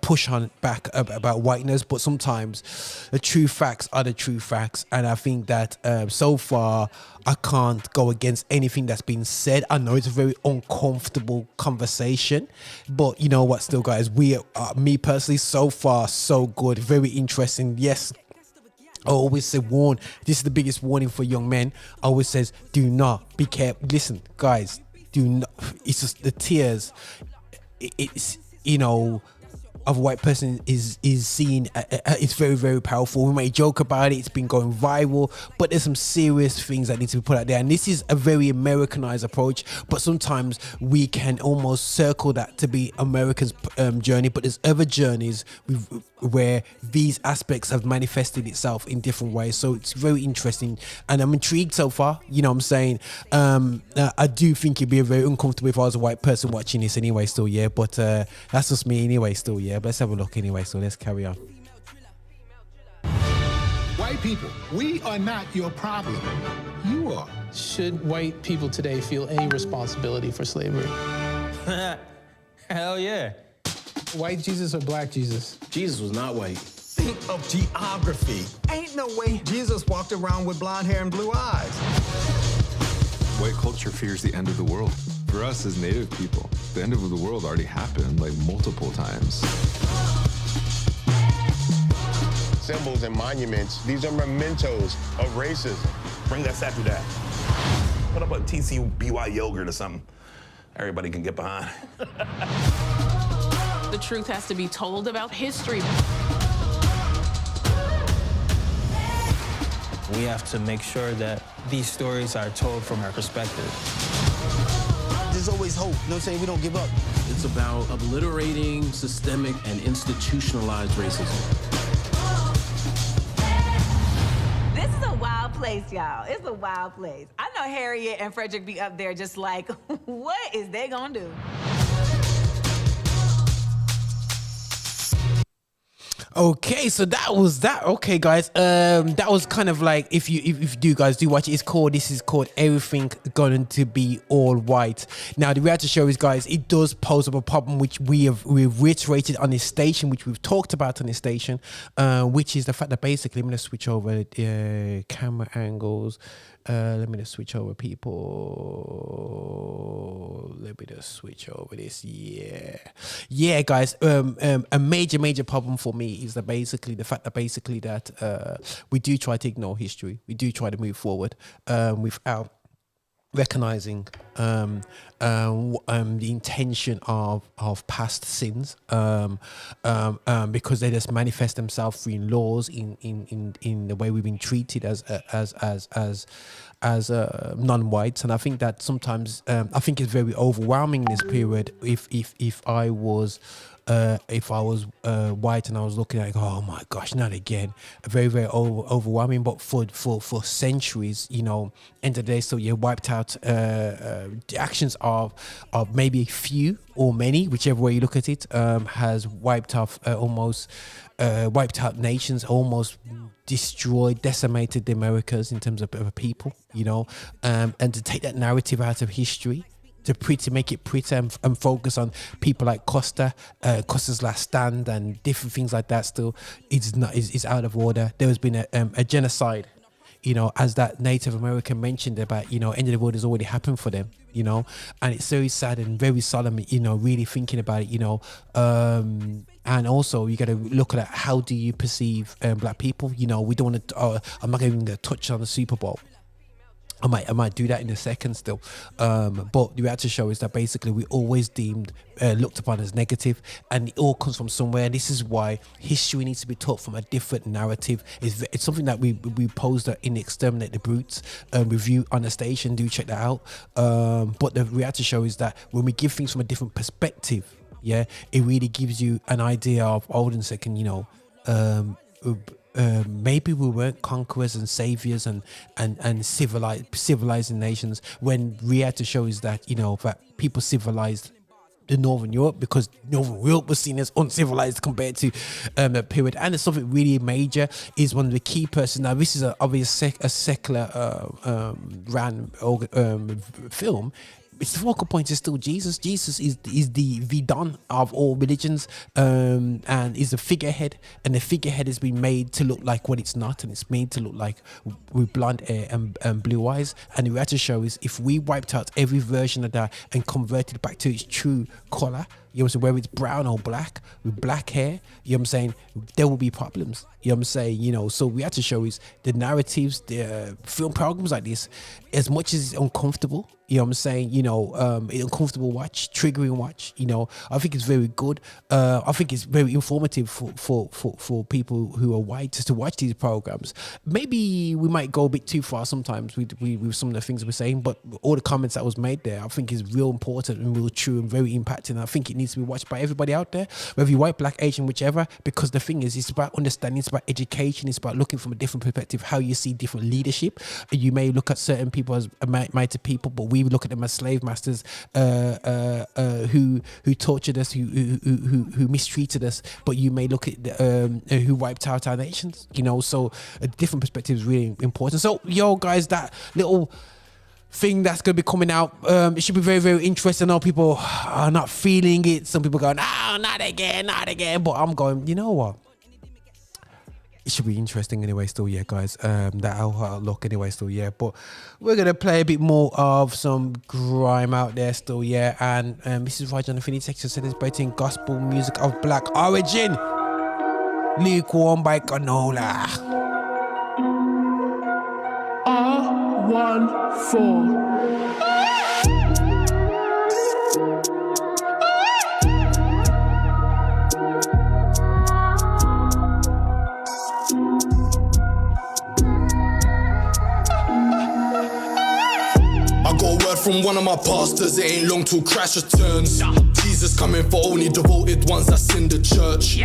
push on back about whiteness, but sometimes the true facts are the true facts, and I think that so far I can't go against anything that's been said. I know it's a very uncomfortable conversation, but you know what, still guys, me personally, so far so good, very interesting. Yes, I always say warn. This is the biggest warning for young men. I always says, do not, be careful. Listen, guys, do not. It's just the tears. It's, you know, of a white person is seen. It's very, very powerful. We may joke about it. It's been going viral, but there's some serious things that need to be put out there. And this is a very Americanized approach, but sometimes we can almost circle that to be America's journey. But there's other journeys where these aspects have manifested itself in different ways. So it's very interesting, and I'm intrigued so far. You know what I'm saying? I do think it'd be very uncomfortable if I was a white person watching this anyway. Still, yeah. But that's just me anyway. Still, yeah. But let's have a look anyway, so let's carry on. White people, we are not your problem. You are. Should white people today feel any responsibility for slavery? Hell yeah. White Jesus or black Jesus? Jesus was not white. Think of geography. Ain't no way Jesus walked around with blonde hair and blue eyes. White culture fears the end of the world. For us as Native people, the end of the world already happened like multiple times. Symbols and monuments, these are mementos of racism. Bring that statue down. Put up a TCBY yogurt or something everybody can get behind. The truth has to be told about history. We have to make sure that these stories are told from our perspective. There's always hope, you know what I'm saying? We don't give up. It's about obliterating systemic and institutionalized racism. This is a wild place, y'all. It's a wild place. I know Harriet and Frederick be up there just like, what is they gonna do? Okay, so that was that. Okay, guys, that was kind of like, if you do guys do watch it, this is called Everything Going to Be All White. Now the reality show is, guys, it does pose up a problem which we've reiterated on this station, which we've talked about on this station, which is the fact that basically, I'm gonna switch over camera angles. Let me just switch over people. Let me just switch over this. Yeah, guys. A major problem for me is that basically the fact that basically that we do try to ignore history. We do try to move forward without recognizing the intention of past sins, because they just manifest themselves through laws in the way we've been treated as non-whites. And I think that sometimes I think it's very overwhelming in this period. If I was white and I was looking at, oh my gosh, not again, very overwhelming. But for centuries, you know, end of the day, so you wiped out the actions of maybe a few or many, whichever way you look at it, has wiped off wiped out nations, almost destroyed, decimated the Americas in terms of people, you know, and to take that narrative out of history, to make it pretty and focus on people like Costa's Last Stand and different things like that, still is out of order. There has been a genocide, you know, as that Native American mentioned about, you know, end of the world has already happened for them, you know, and it's very sad and very solemn, you know, really thinking about it, you know, and also you got to look at how do you perceive black people, you know. We don't want to, I'm not even going to touch on the Super Bowl. I might do that in a second still, but the reality show is that basically we always deemed looked upon as negative, and it all comes from somewhere. And this is why history needs to be taught from a different narrative. It's something that we posed in Exterminate the Brutes review on the station. Do check that out. But the reality show is that when we give things from a different perspective, yeah, it really gives you an idea of, hold on a second, you know, maybe we weren't conquerors and saviors and civilizing nations, when reality shows that, you know, that people civilized the Northern Europe because Northern Europe was seen as uncivilized compared to that period. And it's something really major is one of the key persons. Now this is obviously a secular ran film. Its focal point is still Jesus. Jesus is the Don of all religions, and is a figurehead, and the figurehead has been made to look like what it's not, and it's made to look like with blonde hair and blue eyes. And the reality show is, if we wiped out every version of that and converted it back to its true color, you know what I'm saying, whether it's brown or black with black hair, you know what I'm saying, there will be problems. You know what I'm saying, you know. So we have to show is the narratives, the film programs like this, as much as it's uncomfortable, you know what I'm saying, you know, uncomfortable watch, triggering watch, you know, I think it's very good. I think it's very informative for people who are white to watch these programs. Maybe we might go a bit too far sometimes with some of the things we're saying, but all the comments that was made there, I think is real important and real true and very impacting. I think it needs to be watched by everybody out there, whether you're white, black, Asian, whichever, because the thing is, it's about understanding, it's about education, it's about looking from a different perspective, how you see different leadership. You may look at certain people as mighty people, but we look at them as slave masters who tortured us, who mistreated us. But you may look at who wiped out our nations, you know. So a different perspective is really important. So yo guys, that little thing that's going to be coming out, it should be very, very interesting. I know people are not feeling it. Some people going, no, not again, but I'm going, you know what, it should be interesting anyway still, yeah guys. That outlook anyway still, yeah. But we're going to play a bit more of some grime out there still, yeah. And this is Raj on Infinity Extra, celebrating gospel music of black origin. Lukewarm by Konola. R14. From one of my pastors, it ain't long till Christ returns. Jesus coming for only devoted ones that's in the church.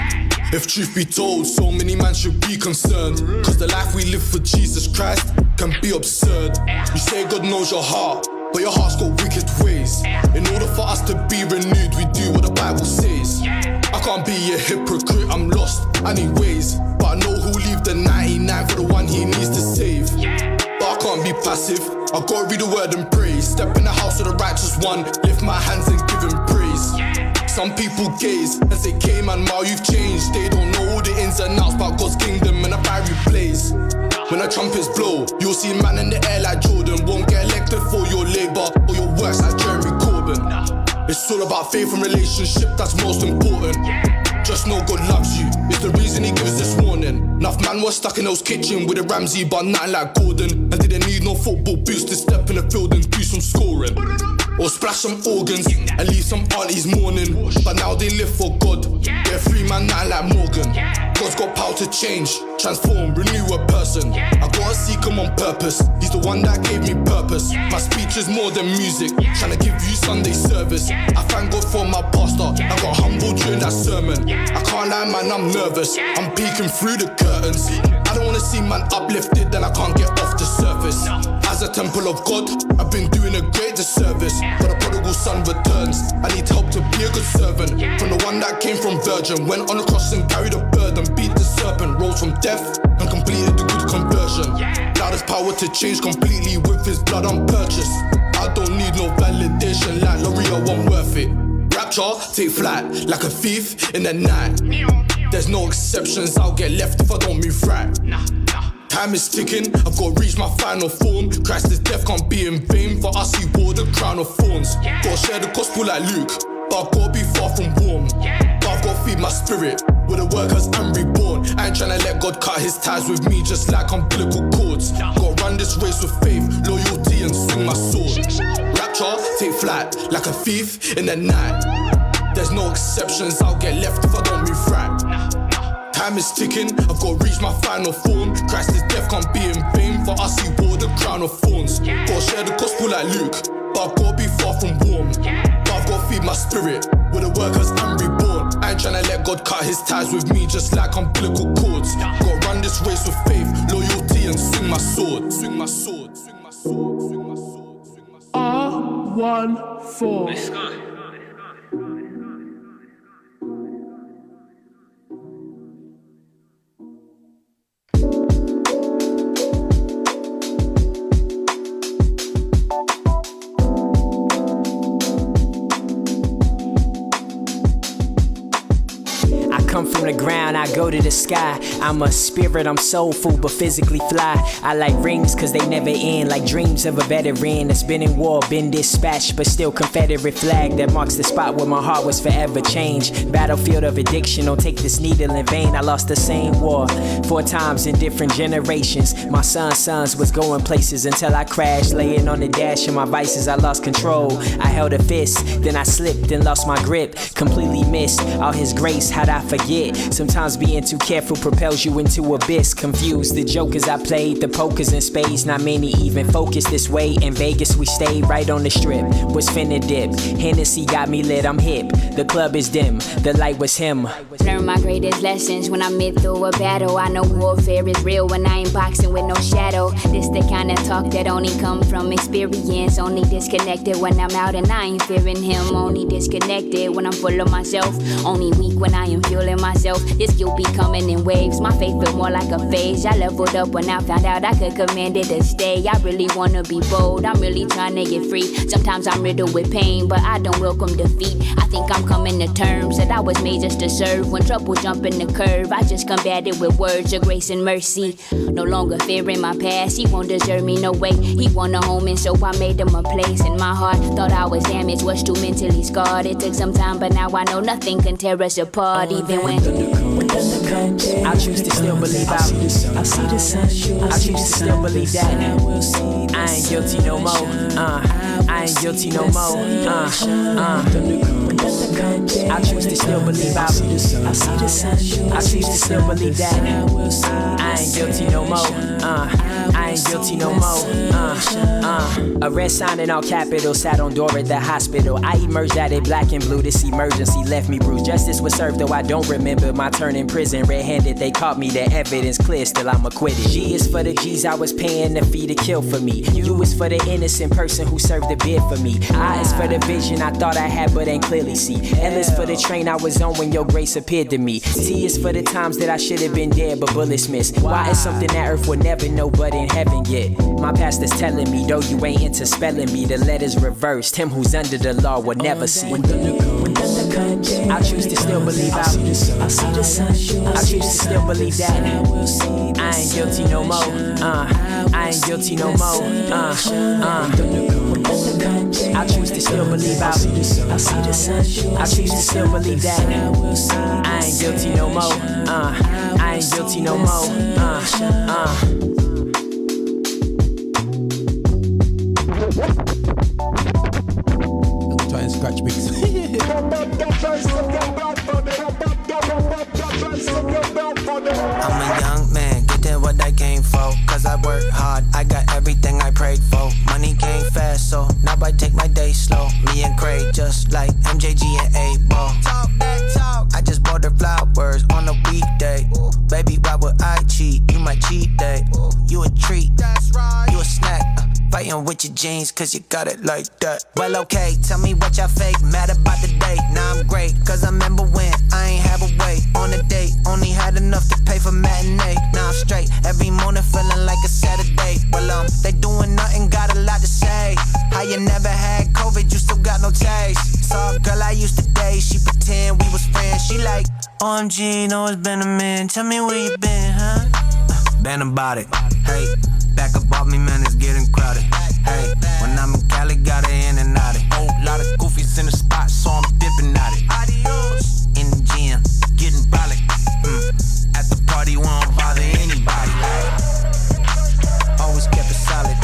If truth be told, so many men should be concerned, cause the life we live for Jesus Christ can be absurd. You say God knows your heart, but your heart's got wicked ways. In order for us to be renewed, we do what the Bible says. I can't be a hypocrite, I'm lost anyways, but I know who'll leave the 99 for the one he needs to save. But I can't be passive, I gotta read the word and pray. Step in the house of the righteous one, lift my hands and give him praise. Some people gaze and say, K-man, Ma, you've changed. They don't know all the ins and outs about God's kingdom and a fiery blaze. When the trumpets blow, you'll see man in the air like Jordan. Won't get elected for your labor or your works like Jeremy Corbyn. It's all about faith and relationship, that's most important. Just know God loves you, it's the reason he gives this warning. Enough man was stuck in those kitchen with a Ramsey, but nothing like Gordon. And didn't need no football boots to step in the field and do some scoring. Or splash some organs and leave some aunties mourning. But now they live for God, they're free man, nothing like Morgan. God's got power to change, transform, renew a person. I gotta seek him on purpose, he's the one that gave me purpose. My speech is more than music, trying to give you Sunday service. I thank God for my pastor, I got humbled during that sermon. I can't lie man, I'm nervous, I'm peeking through the curtains. I don't wanna see man uplifted, then I can't get off the surface. As a temple of God, I've been doing a great disservice. But the prodigal son returns, I need help to be a good servant. From the one that came from virgin, went on the cross and carried a burden. Beat the serpent, rose from death and completed the good conversion. Now there's power to change completely with his blood unpurchased. I don't need no validation like L'Oreal, I'm worth it. Rapture, take flight like a thief in the night. There's no exceptions, I'll get left if I don't move right. Time is ticking, I've got to reach my final form. Christ's death can't be in vain, for us he wore the crown of thorns. Gotta share the gospel like Luke, but I've gotta be far from warm. But I've gotta feed my spirit with the workers I'm reborn. I ain't tryna let God cut his ties with me just like umbilical cords. Gotta run this race with faith, loyalty and swing my sword. Rapture, take flight like a thief in the night. There's no exceptions, I'll get left if I don't move right. Time is ticking, I've got to reach my final form. Christ's death can't be in vain, for us he wore the crown of thorns. Gotta share the gospel like Luke, but I've got to be far from warm. But I've got to feed my spirit with the workers I'm reborn. I ain't tryna let God cut his ties with me just like umbilical cords. Gotta run this race with faith, loyalty and swing my sword. Swing my sword, swing my sword, swing my sword, swing my sword. R14. Come from the ground, I go to the sky. I'm a spirit, I'm soulful but physically fly. I like rings cause they never end, like dreams of a veteran that's been in war, been dispatched, but still Confederate flag that marks the spot where my heart was forever changed. Battlefield of addiction, don't take this needle in vain. I lost the same war 4 times in different generations. My sons was going places until I crashed, laying on the dash of my vices. I lost control, I held a fist, then I slipped and lost my grip. Completely missed all his grace, how'd I forget? Sometimes being too careful propels you into abyss. Confused the jokers I played, the pokers and spades. Not many even focus this way. In Vegas we stayed right on the strip, was finna dip. Hennessy got me lit, I'm hip. The club is dim, the light was him. Learn my greatest lessons when I'm mid through a battle. I know warfare is real when I ain't boxing with no shadow. This the kind of talk that only come from experience. Only disconnected when I'm out and I ain't fearing him. Only disconnected when I'm full of myself. Only weak when I am fueling myself. This guilt be coming in waves. My faith feel more like a phase. I leveled up when I found out I could command it to stay. I really wanna be bold, I'm really trying to get free. Sometimes I'm riddled with pain, but I don't welcome defeat. I think I'm coming to terms that I was made just to serve. When trouble jumping the curve, I just combat it with words of grace and mercy. No longer fearing my past, he won't deserve me, no way. He want a home and so I made him a place in my heart. Thought I was damaged, was too mentally scarred. It took some time, but now I know nothing can tear us apart. Even when thunder comes, I choose to still believe I see the sun. I choose to still believe that I ain't guilty no more. I ain't guilty no more. I choose to still believe I see the sun. I choose to still believe that I ain't guilty no more. I ain't guilty no more. A red sign in all capitals sat on door at the hospital. I emerged out of black and blue. This emergency left me bruised. Justice was served, though I don't remember my turn in prison. Red-handed, they caught me. The evidence clear, still I'm acquitted. G is for the G's I was paying the fee to kill for me. U is for the innocent person who served the bid for me. I is for the vision I thought I had but ain't clearly see. L is for the train I was on when your grace appeared to me. T is for the times that I should have been dead but bullets missed. Y is something that earth would never know but in heaven get. My pastor's telling me though you ain't into spelling me, the letters reversed. Him who's under the law will never see. I choose to still believe I see the sun. I choose to still believe that I ain't guilty no more. I ain't guilty no more. I choose to still believe I see the sun. I choose to still believe that I ain't guilty no more. I ain't guilty no more. Try and scratch mix. I'm a young man, getting what I came for. Cause I work hard, I got everything I prayed for. Money came fast, so now I take my day slow. Me and Craig, just like MJG and 8-Ball. Talk that talk, I just bought her flowers on a weekday. Baby, why would I cheat? You my cheat day. You a treat, that's right. You a snack. Fighting with your jeans, cause you got it like that. Well, okay, tell me what y'all fake. Mad about the date, now I'm great. Cause I remember when I ain't have a way on a date. Only had enough to pay for matinee. Now I'm straight, every morning feeling like a Saturday. Well, they doing nothing, got a lot to say. How you never had COVID, you still got no taste. Saw a girl I used to date, she pretend we was friends. She like, OMG, know it's been a minute. Tell me where you been, huh? Been about it, hey. Back up off me, man, it's getting crowded. Hey, when I'm in Cali, got it in and out it. Whole lot of goofies in the spot, so I'm dipping at it. Adios. In the gym, getting brolic. At the party, won't bother anybody. Always kept it solid.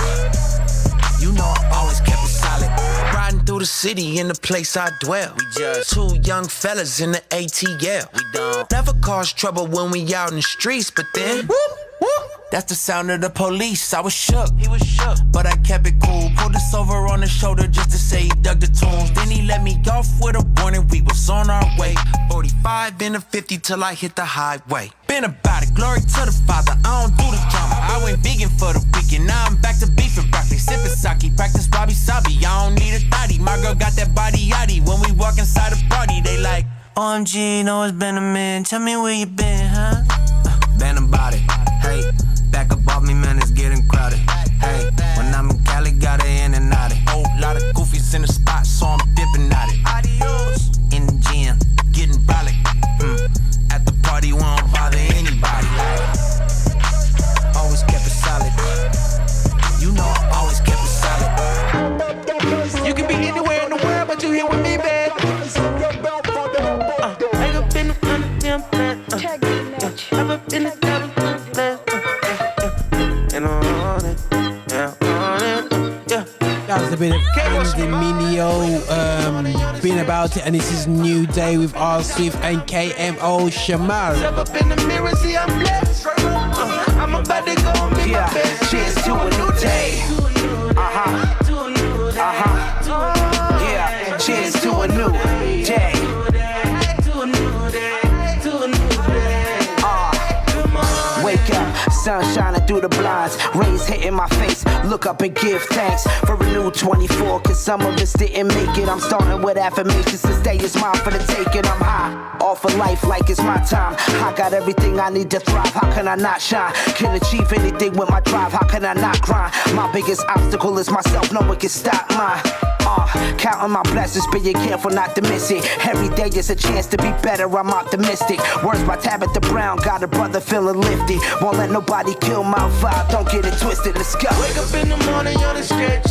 You know I always kept it solid. Riding through the city in the place I dwell. We just two young fellas in the ATL. We don't never cause trouble when we out in the streets, but then whoop, whoop. That's the sound of the police. I was shook, he was shook, but I kept it cool. Pulled us over on the shoulder just to say he dug the tunes. Then he let me off with a warning, we was on our way. 45 in the 50 till I hit the highway. Been about it, glory to the Father, I don't do the drama. I went vegan for the weekend, now I'm back to beef and broccoli. Sipping sake, practice wabi-sabi, I don't need a thotty. My girl got that body yachty, when we walk inside the party, they like, OMG, know it's been a minute, tell me where you been, huh? Been about it, hey. Back up off me, man, it's getting crowded. Hey, when I'm in Cali, got it in and out it. Whole lot of goofies in the spot, so I'm dipping at it. Adios. In the gym, getting brolic. At the party, won't bother anybody. Always kept it solid. You know I always kept it solid. You can be anywhere in the world, but you here with me, babe. Hang up in the front of them, I'm up in the devil. That was a bit of Mineo, Been About It, and this is New Day with R. Swift and KMO Shamaal. Step up in the mirror, see I'm blessed. I'm about to go and be my best. Cheers to a new day. Yeah, cheers to a new day. Wake up, sun shining through the blinds, rays hitting my face, look up and give thanks for a new 24, cause some of us didn't make it. I'm starting with affirmations, this day is mine for the taking. I'm high, all for life like it's my time. I got everything I need to thrive, how can I not shine? Can achieve anything with my drive, how can I not grind? My biggest obstacle is myself, no one can stop mine. Counting my blessings, being careful not to miss it. Every day is a chance to be better, I'm optimistic. Words by Tabitha Brown, got a brother feeling lifted. Won't let nobody kill my vibe, don't get it twisted, let's go. Wake up in the morning on the stretch.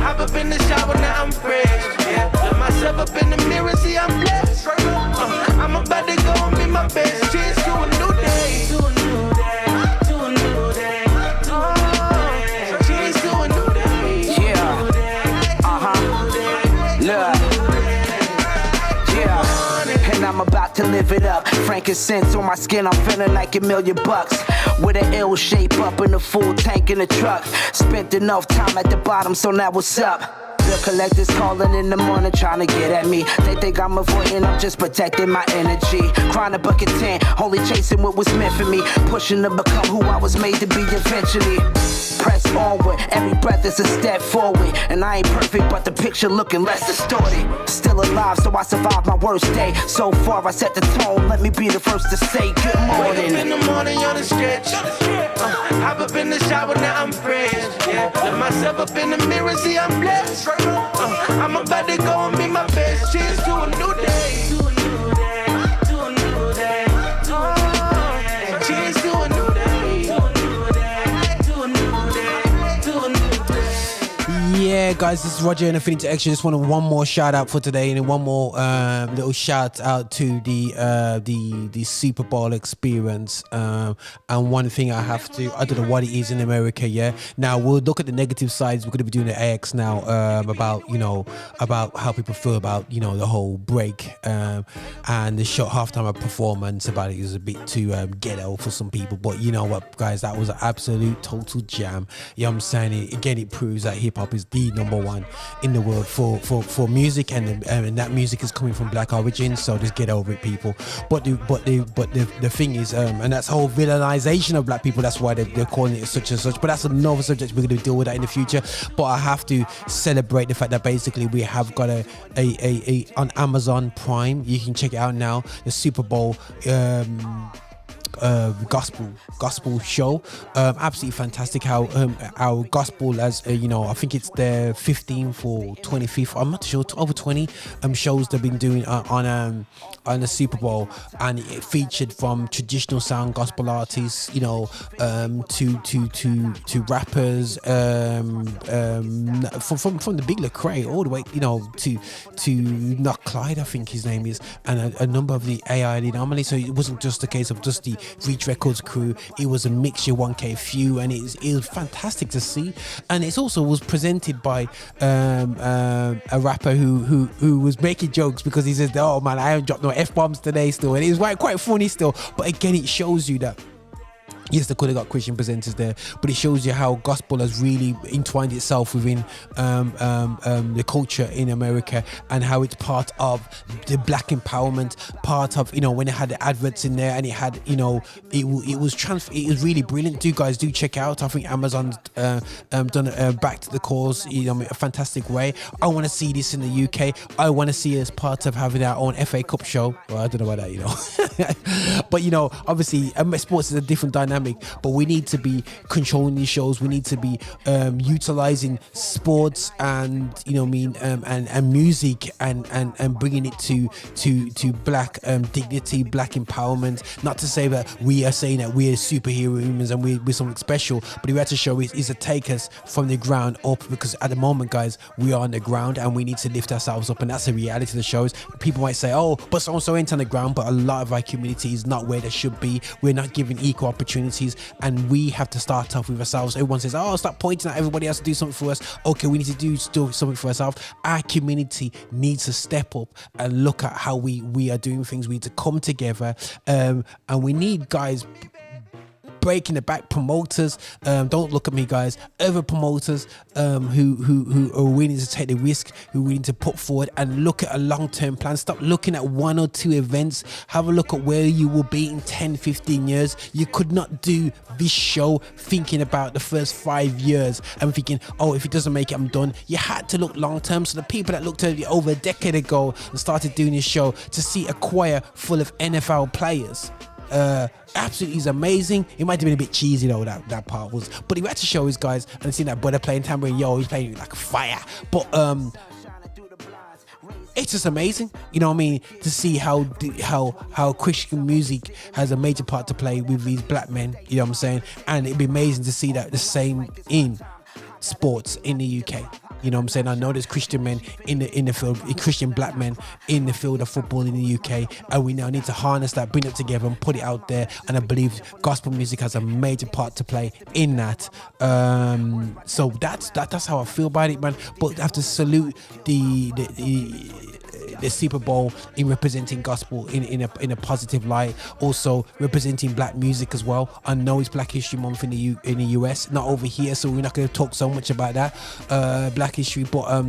Hop up in the shower, now I'm fresh. Yeah, look myself up in the mirror, see I'm blessed. I'm about to go and be my best. Cheers to a new day. To a new day. To a new day. Cheers to a new day. Yeah. to live it up. Frankincense on my skin, I'm feeling like $1 million. With an L shape up in the full tank in the truck. Spent enough time at the bottom, so now what's up? The collectors calling in the morning trying to get at me. They think I'm avoiding, I'm just protecting my energy. Crying a bucket 10, only chasing what was meant for me. Pushing to become who I was made to be eventually. Press onward, every breath is a step forward. And I ain't perfect, but the picture looking less distorted. Still alive, so I survived my worst day. So far I set the tone, let me be the first to say good morning. Wake up in the morning on the stretch. Hop up in the shower, now I'm fresh. Yeah, look myself up in the mirror, see I'm blessed. I'm about to go and be my best. Cheers to a new day. To a new day. To a new day. To a new day. Cheers to a new day. To a new day. To a new day. To a new day. Yeah, guys, this is Roger and Affinity Extra. Just wanted one more shout out for today, and then one more little shout out to the Super Bowl experience. And one thing I don't know what it is in America. Yeah, now we'll look at the negative sides. We're going to be doing the AX now about how people feel about the whole break and the short halftime performance about it was a bit too ghetto for some people. But you know what, guys, that was an absolute total jam. You know what I'm saying? It proves that hip hop is the number one in the world for music, and that music is coming from black origins. So just get over it, people. But the thing is, and that's whole villainization of black people. That's why they're calling it such and such. But that's another subject. We're going to deal with that in the future. But I have to celebrate the fact that basically we have got a on Amazon Prime. You can check it out now. The Super Bowl. Gospel show, absolutely fantastic. How our gospel, as I think it's their 15th or 25th, I'm not sure, over 20 shows they've been doing on the Super Bowl, and it featured from traditional sound gospel artists, to rappers, from the big Lecrae all the way, to Lecrae, I think his name is, and a number of the AI Anomaly. So it wasn't just a case of just the Reach Records crew, it was a mixture, 1K few, and it was fantastic to see. And it also was presented by a rapper who was making jokes because he says, oh man, I haven't dropped no F-bombs today still, and it was quite funny still. But again, it shows you that yes, they could have got Christian presenters there, but it shows you how gospel has really entwined itself within the culture in America, and how it's part of the black empowerment, part of when it had the adverts in there, and it had it was really brilliant. Do guys do check out. I think Amazon's done back to the cause a fantastic way. I want to see this in the UK. I want to see it as part of having our own FA Cup show. Well, I don't know about that, but obviously sports is a different dynamic. But we need to be controlling these shows. We need to be utilizing sports and and music and bringing it to black dignity, black empowerment. Not to say that we are saying that we're superhero humans and we're something special, but the reality show is to take us from the ground up, because at the moment, guys, we are on the ground and we need to lift ourselves up, and that's the reality of the shows. People might say, oh, but so-and-so ain't on the ground, but a lot of our community is not where they should be. We're not given equal opportunities, and we have to start off with ourselves. Everyone says, oh, stop pointing at everybody else to do something for us. Okay, we need to do something for ourselves. Our community needs to step up and look at how we are doing things. We need to come together, and we need, guys, breaking the back promoters. Don't look at me, guys. Other promoters who are willing to take the risk, who are willing to put forward and look at a long-term plan. Stop looking at one or two events. Have a look at where you will be in 10, 15 years. You could not do this show thinking about the first 5 years and thinking, oh, if it doesn't make it, I'm done. You had to look long-term. So the people that looked at it over a decade ago and started doing this show, to see a choir full of NFL players, absolutely is amazing. It might have been a bit cheesy though, that part was, but the actual show is, guys, and seeing that brother playing tambourine, he's playing like fire. But it's just amazing, to see how Christian music has a major part to play with these black men, and it'd be amazing to see that the same in sports in the UK. I know there's Christian men in the field, Christian black men in the field of football in the UK, and we now need to harness that, bring it together and put it out there, and I believe gospel music has a major part to play in that. So that's how I feel about it, man. But I have to salute the the Super Bowl in representing gospel in a positive light, also representing black music as well. I know it's Black History Month in the US, not over here, so we're not going to talk so much about that Black History, but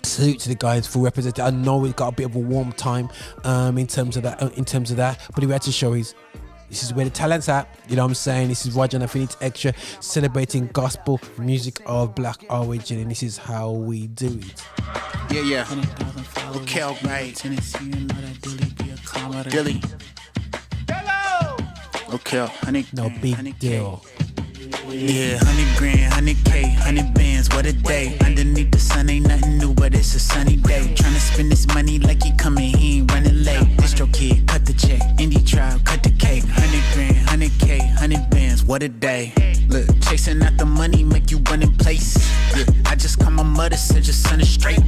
salute to the guys for representing. I know we got a bit of a warm time in terms of that, but we had to show this is where the talent's at, you know what I'm saying? This is Roger and Affinity Extra, celebrating gospel music of black origin, and this is how we do it. Yeah. Okay, right. Dilly. Okay, honey. No big deal. Yeah, 100 grand, 100K, 100 bands, what a day. Underneath the sun ain't nothing new, but it's a sunny day. Tryna spend this money like he coming, he ain't running late. Distro kid, cut the check, indie trial, cut the cake. 100 grand, 100K, 100 bands, what a day. Look, chasing out the money make you run in place. Yeah, I just call my mother, said your son is straight.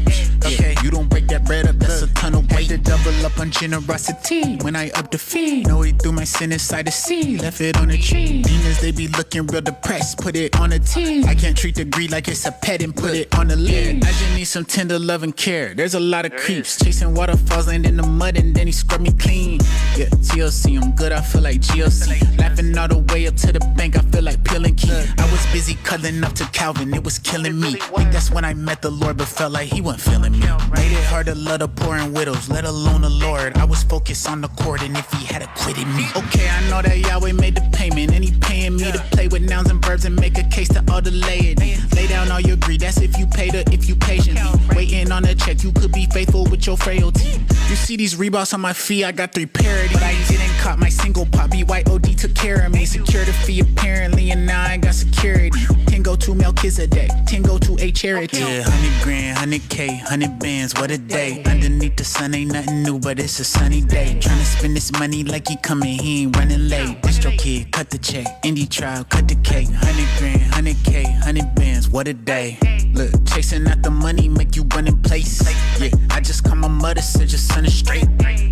Okay, you don't break that bread up, that's a ton of weight. Had to double up on generosity when I up the fee. Know he threw my sin inside the sea, left it on the tree. Demons, they be looking real depressed, put it on a team. I can't treat the greed like it's a pet and put it on the lid. I just need some tender love and care. There's a lot of creeps chasing waterfalls, land in the mud and then he scrub me clean. Yeah, TLC, I'm good, I feel like GLC. Laughing all the way up to the bank, I feel like peeling key. I was busy cuddling up to Calvin, it was killing me. Think that's when I met the Lord, but felt like he wasn't feeling me. Made it hard to love the poor and widows, let alone the Lord. I was focused on the court, and if he had acquitted me. Okay, I know that Yahweh made the payment, and he paying me to play with nouns and verbs and make a case to all the laity. Lay down all your greed, that's if you paid or if you patiently waiting on a check. You could be faithful with your frailty. You see these Reeboks on my feet, I got 3 parodies, but I didn't cop my single pop. BYOD took care of me, secured the fee apparently, and now I got security. 10 go to Melchizedek, 10 go to a charity. Yeah, 100 grand, 100K, 100 bands, what a day. Underneath the sun ain't nothing new, but it's a sunny day. Tryna spend this money like he coming, he ain't running late. Distro kid, cut the check, indie trial, cut the cake. 100 grand, 100K, 100 bands, what a day. Look, chasing out the money make you run in place. Yeah, I just call my mother, said your son is straight.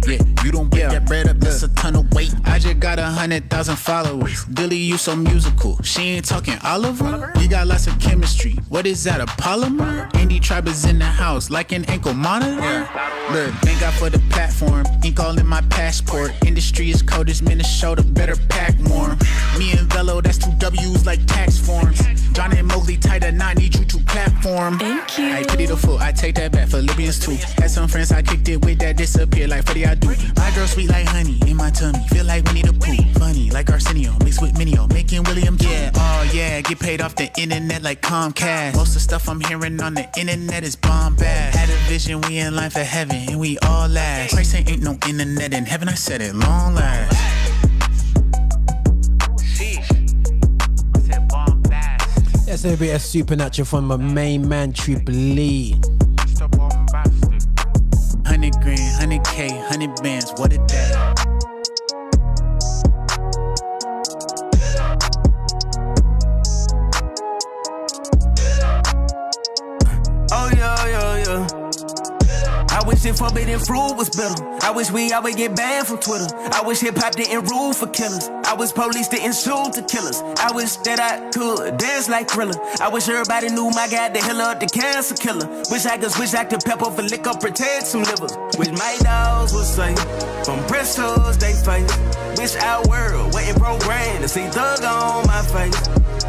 Yeah, you don't break that bread up, that's a ton of weight. I just got 100,000 followers. Dilly, you so musical. She ain't talking Oliver. We got lots of chemistry. What is that, a polymer? Indie tribe is in the house, like an ankle monitor. Look, thank God for the platform. Ink all in my passport. Industry is cold as Minnesota, better pack warm. Me and Velo, that's 2 W's like tax forms. John and Mowgli tied a knot, need you to platform. Thank you. I pity the fool, I take that back, Philippians 2. Had some friends I kicked it with that disappear like Freddie I do. My girl sweet like honey in my tummy, feel like Winnie the Pooh. Funny like Arsenio, mixed with Mineo, making William too. Yeah, oh yeah, get paid off the internet like Comcast. Most of the stuff I'm hearing on the internet is bombast. Had a vision, we in line for heaven, and we all last. Christ ain't no internet in heaven, I said it long last. That's a bit of supernatural from my main man, Triple E. 100 grand, 100K, 100 bands, what a day. Oh yeah. I wish if forbidden fruit was better. I wish we always get banned from Twitter. I wish hip-hop didn't rule for killers. I wish police didn't shoot the killers. I wish that I could dance like Thriller. I wish everybody knew my guy, the healer, the cancer killer. Wish I could switch like the pepper for liquor, protect some livers. Wish my dogs was safe from Bristol's they face. Wish our world wasn't programmed to see thug on my face.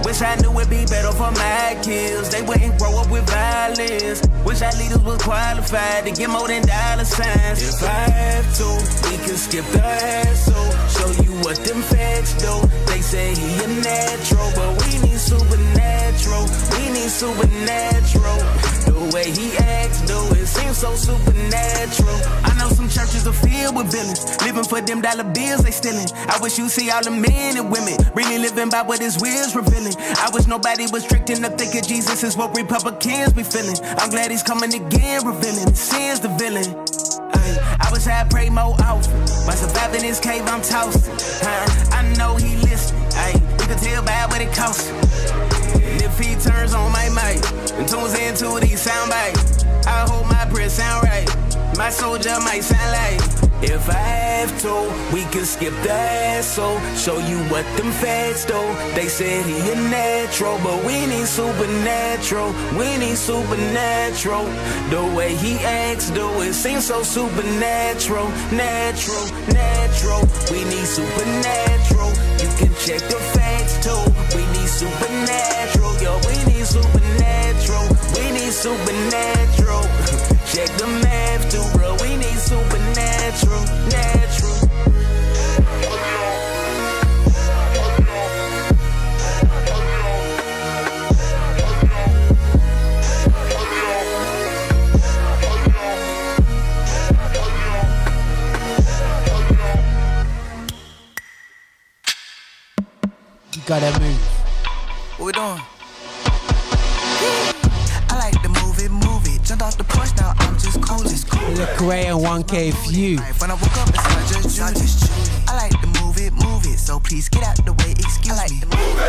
Wish I knew it'd be better for my kids. They wouldn't grow up with violence. Wish our leaders was qualified to get more than dollar signs. If I have to, we can skip the hassle. Show you what them facts do. They say he a natural, but we need supernatural. We need supernatural. The way he acts, though, it seems so supernatural. I know some churches are filled with villains, living for them dollar bills they stealing. I wish you see all the men and women really living by what his will's revealing. I wish nobody was tricked into thinking Jesus is what Republicans be feeling. I'm glad he's coming again, revealing sin's the villain. I wish I prayed more often. By surviving this cave, I'm tossing. I know he listening. You can tell by what it costs. And if he turns on my mic and tunes into these sound bites, I hope my prayer sound right. My soldier might sound like, if I have to, we can skip the asshole. Show you what them feds do. They said he a natural, but we need supernatural. We need supernatural. The way he acts, do it seems so supernatural. Natural, natural. We need supernatural. You can check the facts too. We need supernatural. Yo, we need supernatural. We need supernatural. Check the math too, bro. We need supernatural, natural. You gotta move. What we doing? I like to move it. Jumped off the porch, now I'm just coolin'. Lecrae and 1K Few. When I woke up, it's not just Judy. I like to move it. So please get out the way, excuse me.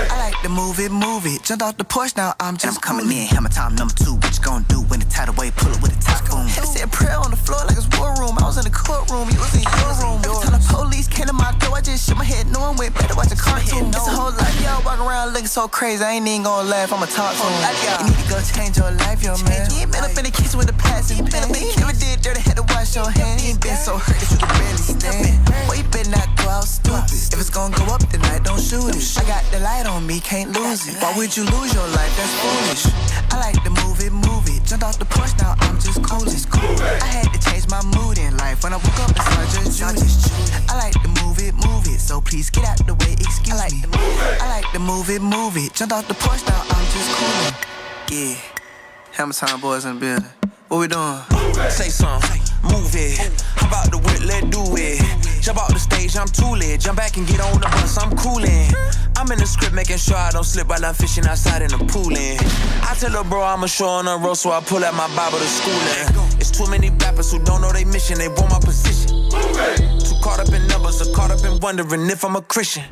I like to move it. Jumped off the porch, now I'm just coming in. Hammer time number 2. What you gonna do when the tidal wave pull it with a typhoon? Had to say a prayer on the floor like it's war room. I was in the courtroom, you was in your room. Every time the police came to my door, I just shook my head, knowing way better watch a cartoon. It's a whole life, y'all walk around looking so crazy. I ain't even gonna laugh, I'ma talk to him. You need to go change your life, yo, man. You ain't been up in the kitchen with the past. You never did dirty, had to wash your hands. You ain't been so hurt that you could barely stand. Boy, you better not go out stupid. If it's gonna go up tonight, don't shoot it. I got the light on me, can't lose it. Why would you lose your life? That's foolish. I like to move it. Jumped off the porch, now I'm just coolin'. I had to change my mood in life. When I woke up, it's not just Judy. I like to move it. So please get out the way, excuse me. I like to move it. Jumped off the porch, now I'm just coolin'. Yeah, Hammer time boys in the building. What we doing? Say something, move it. How about the whip, let's do it. Jump out the stage, I'm too lit. Jump back and get on the bus, I'm coolin'. I'm in the script making sure I don't slip while I'm fishing outside in the poolin'. I tell her bro I'm a show on the road, so I pull out my Bible to schoolin'. It's too many rappers who don't know their mission, they want my position. Too caught up in numbers, or caught up in wondering if I'm a Christian.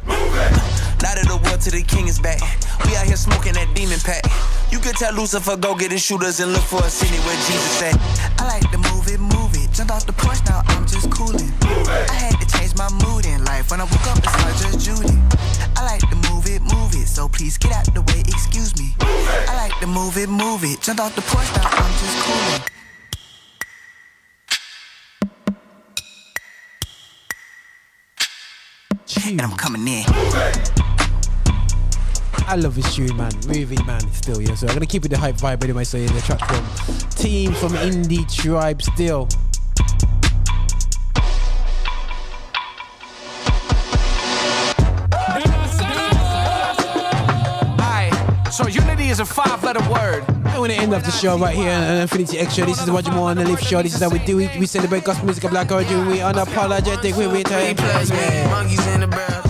Light of the world till the king is back. We out here smoking that demon pack. You could tell Lucifer go get his shooters and look for a city where Jesus at. I like to move it. Jumped off the porch, now I'm just coolin'. I had to change my mood in life. When I woke up, it's not just Judy. I like to move it. So please get out the way, excuse me. I like to move it. Jumped off the porch, now I'm just coolin'. And I'm coming in. I love this tune, man. Move it, man. Still, yeah. So I'm gonna keep it the hype vibe anyway. So yeah, the track from Team from Indie Tribe still. So unity is a 5-letter word. I want to end off the show right here on Infinity Extra. This is the Roger Moore on the Lift Show. This is how we do it. We celebrate gospel music of Black origin. We unapologetic. We return. Monkeys in the barrel.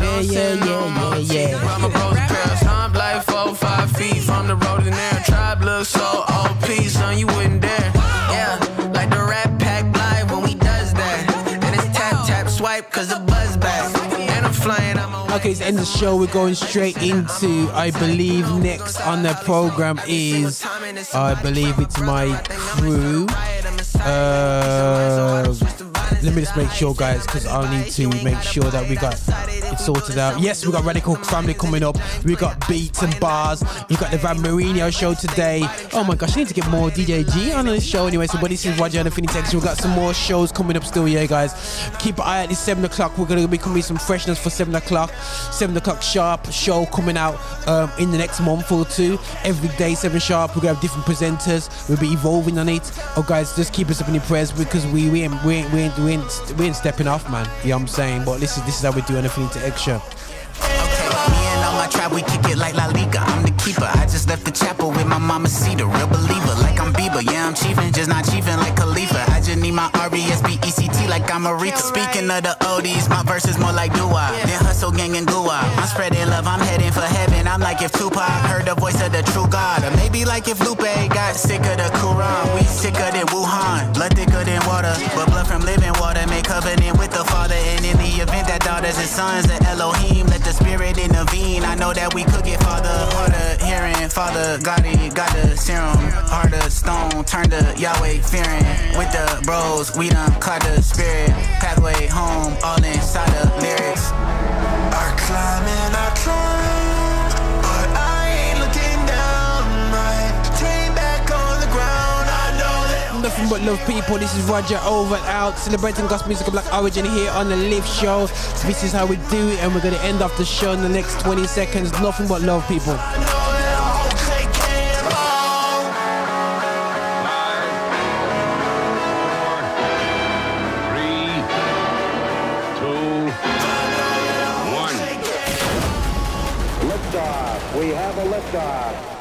Yeah. My bros parents. I'm like 4-5 feet from the road in there. Tribe looks so OP, son, you wouldn't dare. Yeah, like the Rat Pack live when we does that. And it's tap, swipe, cause the buzz back. And I'm flying, Okay, it's the end of the show. We're going straight into, I believe, next on the program is, I believe it's my crew. Let me just make sure, guys, because I'll need to make sure that we got it sorted out. Yes, we got Radical Family coming up. We got Beats and Bars. You got the Van Mineo show today. Oh my gosh, I need to get more DJ G on this show anyway. So, but this is Roger and Infinity Extra. We got some more shows coming up still, yeah, guys. Keep an eye out. It's 7 o'clock. We're going to be coming with some freshness for 7 o'clock. 7 o'clock sharp show coming out in the next month or two. Every day, 7 sharp. We're going to have different presenters. We'll be evolving on it. Oh, guys, just keep us up in your prayers because we ain't stepping off, man. You know what I'm saying? But this is how we do anything to Extra. My tribe, we kick it like La Liga. I'm the keeper. I just left the chapel with my mama Cedar. Real believer, like I'm Bieber. Yeah, I'm chiefin', just not chiefin' like Khalifa. I just need my RBSBECT like I'm Aretha. Speaking of the oldies, my verse is more like doo-wop. Then hustle gang and goo-wop. I'm spreading love, I'm heading for heaven. I'm like if Tupac heard the voice of the true God. Or maybe like if Lupe got sick of the Quran. We sicker than Wuhan, blood thicker than water. But blood from living water make covenant with the Father. And in the event that daughters is sons of Elohim, let the spirit intervene. I know that we cook it, Father, harder hearing. Father, got the serum. Heart of stone, turn to Yahweh fearing. With the bros, we done caught the spirit. Pathway home, all inside the lyrics. I climb, but I ain't looking down. My team back on the ground. I know that. Nothing but love, people. This is Roger over and out, celebrating gospel music of Black origin here on the Live Show. This is how we do it, and we're gonna end off the show in the next 20 seconds. Nothing but love, people. We have a liftoff.